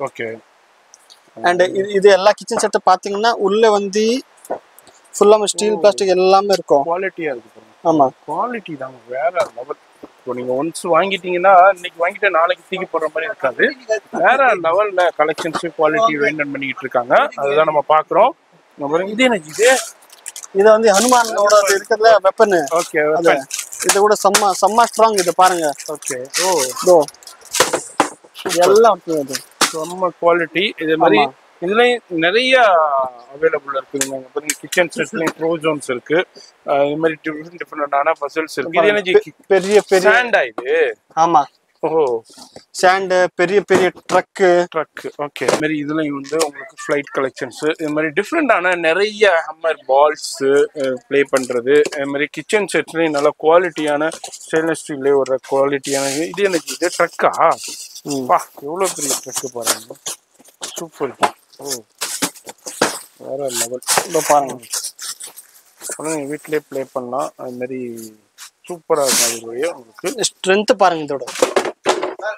ஓகே. அண்ட் இது எல்லா கிச்சன் செட் பாத்தீங்கன்னா உள்ள வந்து ஃபுல்லா ஸ்டீல் பிளாஸ்டிக் எல்லாமே இருக்கும். குவாலிட்டியா இருக்கு. ஆமா, குவாலிட்டி தான் வேற லெவல். இப்போ நீங்க ஒன்ஸ் வாங்கிட்டீங்கன்னா இன்னைக்கு வாங்கிட்டு நாளைக்கு தூக்கி போடுற மாதிரி இருக்காது. வேற லெவல்ல கலெக்ஷன்ஸ் குவாலிட்டி மெயின்டைன் பண்ணிட்டு இருக்காங்க. அதுதான் நம்ம பாக்குறோம். இது என்ன இது வந்து ஹனுமானோட இருக்கிறதுல வெப்பன். ஓகே. இது கூட செம்ம ஸ்ட்ராங். இது பாருங்க. ஓகே. எல்லாம் செம்ம குவாலிட்டி. இதே மாதிரி இதுலயும் நிறைய அவைலபிள் இருக்குதுங்க. கிச்சன் செட்லயும் ப்ரோ ஜோன்ஸ் இருக்கு. இது மாதிரி டிஃபரெண்டான பஸல்ஸ் இருக்கு. இது என்ன பெரிய பெரிய சாண்டா இது? ஆமா. சாண்ட், பெரிய பெரிய ட்ரக். ஓகே. இது மாதிரி இதுலயும் வந்து உங்களுக்கு ஃபிளைட் கலெக்ஷன்ஸ், இது மாதிரி டிஃப்ரெண்டான நிறைய ஹம்மர் பால்ஸ் ப்ளே பண்றது. இது மாதிரி கிச்சன் செட்லயும் நல்ல குவாலிட்டியான ஸ்டெயின்லெஸ் ஸ்டீல்ல ஒரு குவாலிட்டியான இது எனக்கு இது ட்ரக்கா. எவ்வளவு பெரிய ட்ரக் பாருங்க. சூப்பர். வேற லெவல். பாருங்க நீங்க வீட்லயே ப்ளே பண்ணலாம். அது மாதிரி சூப்பரா இருக்கும். அது உங்களுக்கு ஸ்ட்ரென்த் பாருங்க இதோட.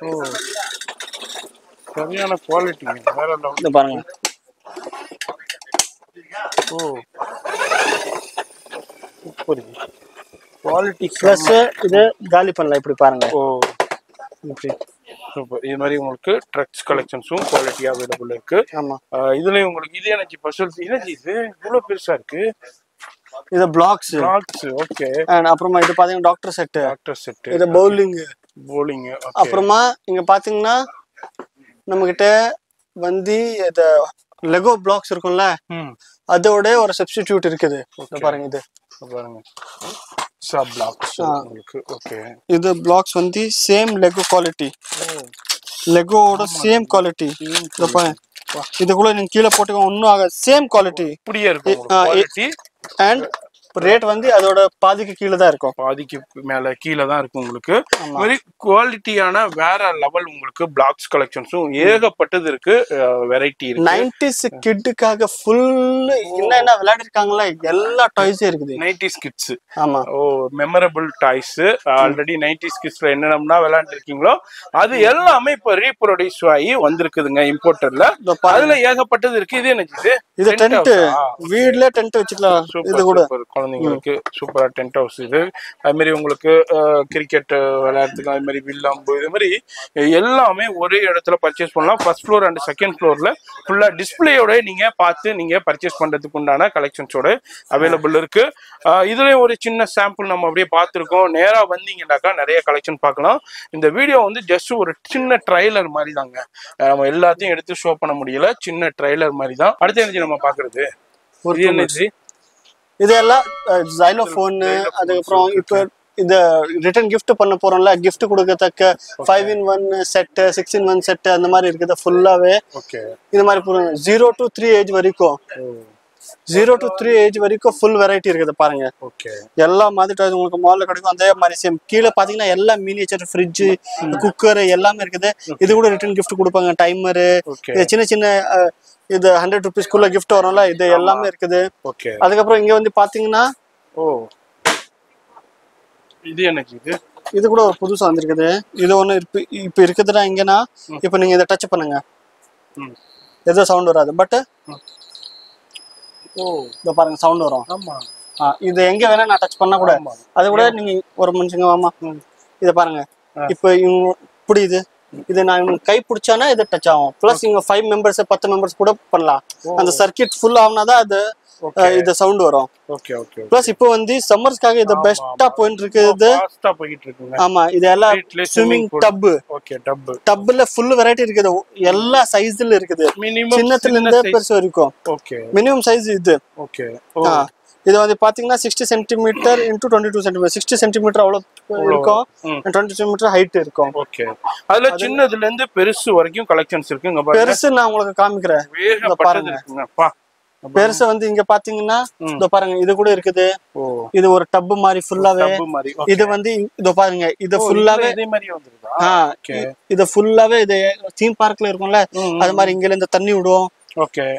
ஓ சரியான குவாலிட்டி வேற இந்த பாருங்க. ஓ சூப்பர் குவாலிட்டி ப்ளஸ் இது காலி பண்ணலாம் இப்படி பாருங்க. ஓ இப்படி சூப்பர். இது மாதிரி உங்களுக்கு ட்ரக்ஸ் கலெக்ஷன்ஸும் குவாலிட்டியா அவைலபிள் இருக்கு. ஆமா. இதுலயும் உங்களுக்கு இது எனர்ஜி பர்சல் எனர்ஜி இது இவ்வளவு பெருசா இருக்கு. இது பிளாக்ஸ். ஓகே. அண்ட் அப்புறமா இது பாத்தீங்கன்னா டாக்டர் செட். இது பவுலிங். ஓகே. அப்புறமா இங்க பாத்தீங்கன்னா நம்ம கிட்ட வந்து இது லெகோ பிளாக்ஸ் இருக்கும்ல, அதோட ஒரு சப்ஸ்டிடியூட் இருக்குது. பாருங்க இது பாருங்க சப் பிளாக்ஸ் உங்களுக்கு. ஓகே. இது பிளாக்ஸ் வந்து சேம் லெகோ குவாலிட்டி. லெகோவோட சேம் குவாலிட்டி. இத பாருங்க. இது கூட நீங்க கீழ போட்டுக்க ஒண்ணும் ஆகாது. சேம் குவாலிட்டி இப்படியே இருக்கும் குவாலிட்டி. அண்ட் ரேட் வந்து அதோட பாதிக்கு கீழே தான் இருக்கும். பாதிக்கு மேல கீழே தான் இருக்கும் உங்களுக்கு. வெரி குவாலிட்டியான வேற லெவல் உங்களுக்கு பிளாக்ஸ் கலெக்ஷன்ஸும் ஏகப்பட்டது இருக்கு. வெரைட்டி இருக்கு. 90s கிட்காக ஃபுல் என்ன விளையாடி இருக்காங்களா எல்லா டாய்ஸும் இருக்குது. 90s kids. ஆமா. ஓ மெமரபிள் டாய்ஸ். ஆல்ரெடி 90s கிட்ஸ்ல என்னென்னலாம் விளையாண்டு இருக்கீங்களோ அது எல்லாமே இப்ப ரீப்ரொடியூஸ் ஆகி வந்திருக்குதுங்க இம்போர்ட்டர்ல. அதுல ஏகப்பட்டது இருக்கு. இது என்னது? இது டென்ட். வீட்ல டென்ட் வச்சுக்கலாம். இது கூட குழந்தைங்களுக்கு சூப்பரா டென்ட் ஹவுஸ். இது அது மாதிரி உங்களுக்கு கிரிக்கெட் விளையாடுறதுக்கு அது மாதிரி வில்லம்பு இது மாதிரி எல்லாமே ஒரே இடத்துல பர்ச்சேஸ் பண்ணலாம். ஃபர்ஸ்ட் ஃப்ளோர் அண்ட் செகண்ட் ஃப்ளோர்ல ஃபுல்லா டிஸ்பிளேயோட நீங்க பார்த்து நீங்க பர்ச்சேஸ் பண்றதுக்கு உண்டான கலெக்ஷன்ஸோட அவைலபிள் இருக்கு. இதுலயும் ஒரு சின்ன சாம்பிள் நம்ம அப்படியே பார்த்துருக்கோம். நேரா வந்தீங்கன்னாக்கா நிறைய கலெக்ஷன் பார்க்கலாம். இந்த வீடியோ வந்து ஜஸ்ட் ஒரு சின்ன ட்ரைலர் மாதிரி தாங்க. நம்ம எல்லாத்தையும் எடுத்து ஷோ பண்ண முடியல. சின்ன ட்ரைலர் மாதிரி தான். அடுத்த energy நம்ம பாக்குறது இதெல்லாம் ஜைலோஃபோன். அதுக்கப்புறம் இப்ப இந்த ரிட்டர்ன் கிஃப்ட் பண்ண போறோம்ல, கிஃப்ட் கொடுக்கத்தக்க 5-in-1 செட், 6-in-1 செட் அந்த மாதிரி இருக்குது ஃபுல்லாவே. இந்த மாதிரி 0 to 3 ஏஜ் வரைக்கும் 0 to 3 ஏஜ் வரைக்கும் ஃபுல் வெரைட்டி இருக்குது பாருங்க. எல்லா மாதிரி டாய்ஸ் உங்களுக்கு மால்ல கிடைக்கும். அதே மாதிரி சேம் கீழே பாத்தீங்கன்னா எல்லா மினியேச்சர் ஃப்ரிட்ஜ், குக்கர் எல்லாமே இருக்குது. இது கூட ரிட்டர்ன் கிஃப்ட் கொடுப்பாங்க. டைமரு, சின்ன சின்ன இது 100 rupees கிஃப்ட் வரும்ல, இது எல்லாமே இருக்குது. அதுக்கப்புறம் இங்க வந்து பாத்தீங்கன்னா இது கூட ஒரு புதுசா வந்திருக்குது. இது ஒண்ணு இப்ப இருக்குதுன்னா இங்கன்னா இப்ப நீங்க இதை டச் பண்ணுங்க எதுவும் சவுண்ட் வராது. பட் இத பாருங்க சவுண்ட் வரும். இது எங்க வேணா நான் டச் பண்ண கூட அது கூட நீங்க ஒரு மனுஷங்க வாமா இத பாருங்க. இப்ப புரியுது. இது நான் கை பிடிச்சானா இது டச் ஆகும். பிளஸ் இங்க 5 மெம்பர்ஸ் 10 மெம்பர்ஸ் கூட பண்ணலாம். அந்த சர்க்கிட் ஃபுல் ஆகுனாதான் அது இது சவுண்ட் வரும். பிளஸ் இப்போ வந்து சம்மர்ஸ்க்காக இது பெஸ்டா போயிட்டு இருக்குது. ஆமா. இது எல்லாம் ஸ்விமிங் டப். டப்ல ஃபுல் வெரைட்டி இருக்குது. எல்லா சைஸ்ல இருக்குது. சின்னத்துல இருந்து பெருசு வரைக்கும் மினிமம் சைஸ் இது. இது வந்து பாத்தீங்கன்னா 60 சென்டிமீட்டர் இன்டூ 22 சென்டிமீட்டர். 60 சென்டிமீட்டர் அவ்வளவு இருக்கும். 22 சென்டிமீட்டர் ஹைட் இருக்கும். அதுல சின்னதுல இருந்து பெருசு வரைக்கும் கலெக்ஷன்ஸ் இருக்கு. பெருசு நான் உங்களுக்கு காமிக்கிறேன். பாருங்க பெருசு வந்து இங்க பாத்தீங்கன்னா இதோ பாருங்க இது கூட இருக்குது. இது ஒரு டப் மாதிரி ஃபுல்லாவே. இது வந்து இதோ பாருங்க இது ஃபுல்லாவே இது ஃபுல்லாவே இது தீம் பார்க்ல இருக்கும்ல அது மாதிரி இங்க இருந்து தண்ணி விடும்.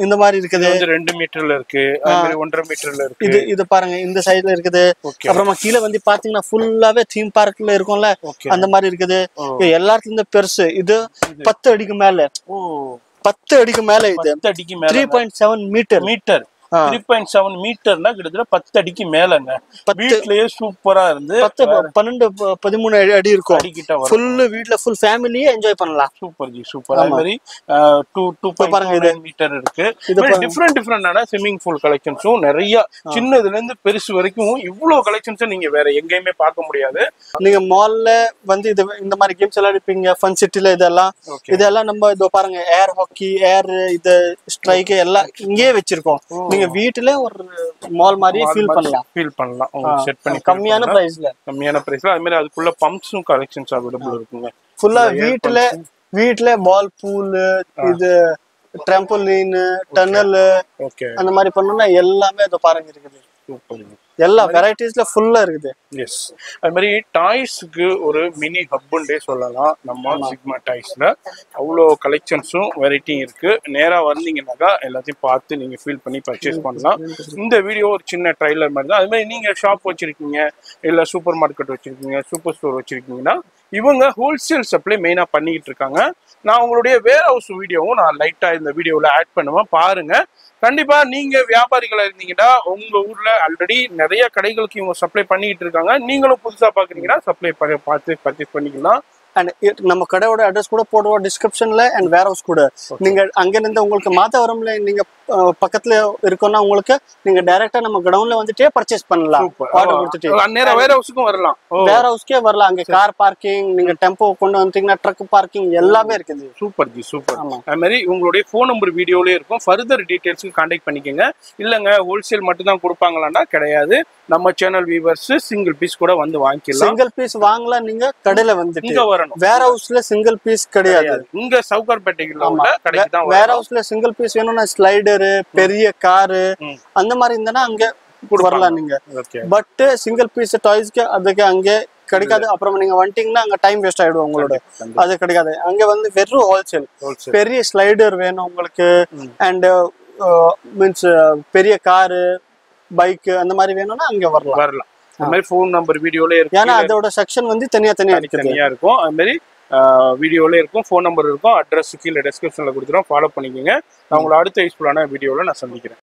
இந்த மாதிரி இருக்குது. 2 மீட்டர்ல இருக்கு, 1.5 மீட்டர்ல இருக்கு. இது பாருங்க இந்த சைடுல இருக்குது. அப்புறமா கீழே வந்து பாத்தீங்கன்னா ஃபுல்லாவே தீம் பார்க்ல இருக்கும்ல அந்த மாதிரி இருக்குது. எல்லாத்துலயும் இருந்து பெருசு. இது 10 அடிக்கு மேல. 10 அடிக்கு மேல. இது 3.7 மீட்டர். 3.7 மீட்டர்னா கிட்டத்தட்ட 10 அடிக்கு மேலங்க. வீட்லயே சூப்பரா இருந்து 12-13 அடி இருக்கும். ஃபுல் வீட்ல ஃபுல் ஃபேமிலியே என்ஜாய் பண்ணலாம். Super G super. அதே மாதிரி 2.9 மீட்டர் இருக்கு. டிஃபரெண்டான ஸ்விமிங் பூல் கலெக்ஷன்ஸும் நிறைய சின்னதுல இருந்து பெருசு வரைக்கும் இவ்வளவு கலெக்ஷன்ஸ் நீங்க வேற எங்கேயுமே பார்க்க முடியாது. நீங்க மால்ல வந்து இது இந்த மாதிரி கேம்ஸ் எல்லாம் இருப்பீங்க ஃபன் சிட்டில. இதெல்லாம் நம்ம இதோ பாருங்க ஏர் ஹாக்கி, ஏர் இது ஸ்ட்ரைக் எல்லாம் இங்கேயே வச்சிருக்கோம். நீங்க வீட்டுல ஒரு மால் மாதிரி ஃபீல் பண்ணலாம். செட் பண்ணி கம்மியான பிரைஸ்ல அது மாதிரி அதுக்குள்ள பம்ப்ஸும் கலெக்ஷன்ஸ் அவைலபிள் இருக்குங்க. ஃபுல்லா வீட்டுல பால் பூல், இது ட்ராம்போலின், டனல் அந்த மாதிரி பண்ணனும்னா எல்லாமே அத பாருங்க இருக்குது. சூப்பர். எல்லா வெரைட்டிஸ்ல ஃபுல்லா இருக்குது. எஸ், அது மாதிரி டாய்ஸ்க்கு ஒரு மினி ஹப்னே சொல்லலாம் நம்ம சிக்மா டாய்ஸ்ல. அவ்வளோ கலெக்ஷன்ஸும் வெரைட்டியும் இருக்கு. நேரா வந்தீங்கன்னாக்கா எல்லாத்தையும் பார்த்து நீங்க ஃபீல் பண்ணி பர்ச்சேஸ் பண்ணலாம். இந்த வீடியோ ஒரு சின்ன ட்ரைலர் மாதிரி தான். அது மாதிரி நீங்க ஷாப் வச்சிருக்கீங்க, இல்ல சூப்பர் மார்க்கெட் வச்சிருக்கீங்க, சூப்பர் ஸ்டோர் வச்சிருக்கீங்கன்னா இவங்க ஹோல்சேல் சப்ளை மெயினா பண்ணிட்டு இருக்காங்க. நான் உங்களுடைய வேர் ஹவுஸ் வீடியோவும் நான் லைட்டா இந்த வீடியோல ஆட் பண்ணுவேன், பாருங்க. கண்டிப்பா நீங்க வியாபாரிகளா இருந்தீங்கன்னா உங்க ஊர்ல ஆல்ரெடி நிறைய கடைகளுக்கு இவங்க சப்ளை பண்ணிட்டு இருக்காங்க. நீங்களும் புதுசா பாக்குறீங்கன்னா சப்ளை பார்த்து பர்ச்சேஸ் பண்ணிக்கலாம். அண்ட் நம்ம கடையோட அட்ரஸ் கூட போடுவோம் டிஸ்கிரிப்ஷன்ல. அண்ட் வேர் ஹவுஸ் கூட நீங்க அங்கிருந்து உங்களுக்கு மாதவரம்ல நீங்க பக்கத்துல இருக்கோம்னா உங்களுக்கு நீங்க டைரக்டா நம்ம கடவுன்ல வந்துட்டே பர்ச்சேஸ் பண்ணலாம். ஆர்டர் கொடுத்துட்டு நேரா வேர் ஹவுஸ்க்கும் வரலாம். வேர் ஹவுஸ்க்கே வரலாம். அங்க கார் பார்க்கிங், நீங்க டெம்போ கொண்டு வந்தீங்கன்னா ட்ரக் பார்க்கிங் எல்லாமே இருக்குது. Super G, super. அது மாதிரி உங்களுடைய ஃபோன் நம்பர் வீடியோலயே இருக்கும். ஃபர்தர் டீடைல்ஸ்க்கு கான்டாக்ட் பண்ணிக்கங்க. இல்லங்க ஹோல்சேல் மட்டும் தான் கொடுப்பாங்களான்னா கிடையாது. நம்ம சேனல் வியூவர்ஸ் சிங்கிள் பீஸ் கூட வந்து வாங்கிக்கலாம். சிங்கிள் பீஸ் வாங்கலாம். நீங்க கடையில வந்துட்டு இங்க வரணும். வேர் ஹவுஸ்ல சிங்கிள் பீஸ் கிடையாது. இங்க சவுகார்பேட்டையில உள்ள கடைக்கு தான். வேர் ஹவுஸ்ல சிங்கிள் பீஸ் வேணும்னா ஸ்லைடரு, பெரிய காரு அந்த மாதிரி இருந்தா அங்க வரலாம் நீங்க. பட் சிங்கிள் பீஸ் டாய்ஸ்க்கு அதுக்கு அங்கே கிடைக்காது. அப்புறம் நீங்க வந்துட்டீங்கன்னா அங்க டைம் வேஸ்ட் ஆயிடும் உங்களோட. அது கிடைக்காது. அங்க வந்து வெறும் ஹோல்சேல். பெரிய ஸ்லைடர் வேணும் உங்களுக்கு, அண்ட் மீன்ஸ் பெரிய காரு, பைக் அந்த மாதிரி வேணும்னா அங்க வரலாம். அந்த மாதிரி ஃபோன் நம்பர் வீடியோல இருக்கு. ஏன்னா அதோட செக்ஷன் வந்து தனியா இருக்கும். அது மாதிரி வீடியோல இருக்கும், ஃபோன் நம்பர் இருக்கும், அட்ரஸ் கீழே டிஸ்கிரிப்ஷன்ல கொடுத்துறோம். ஃபாலோ பண்ணிக்கோங்க. நான் உங்களை அடுத்த யூஸ்ஃபுல்லான வீடியோல நான் சந்திக்கிறேன்.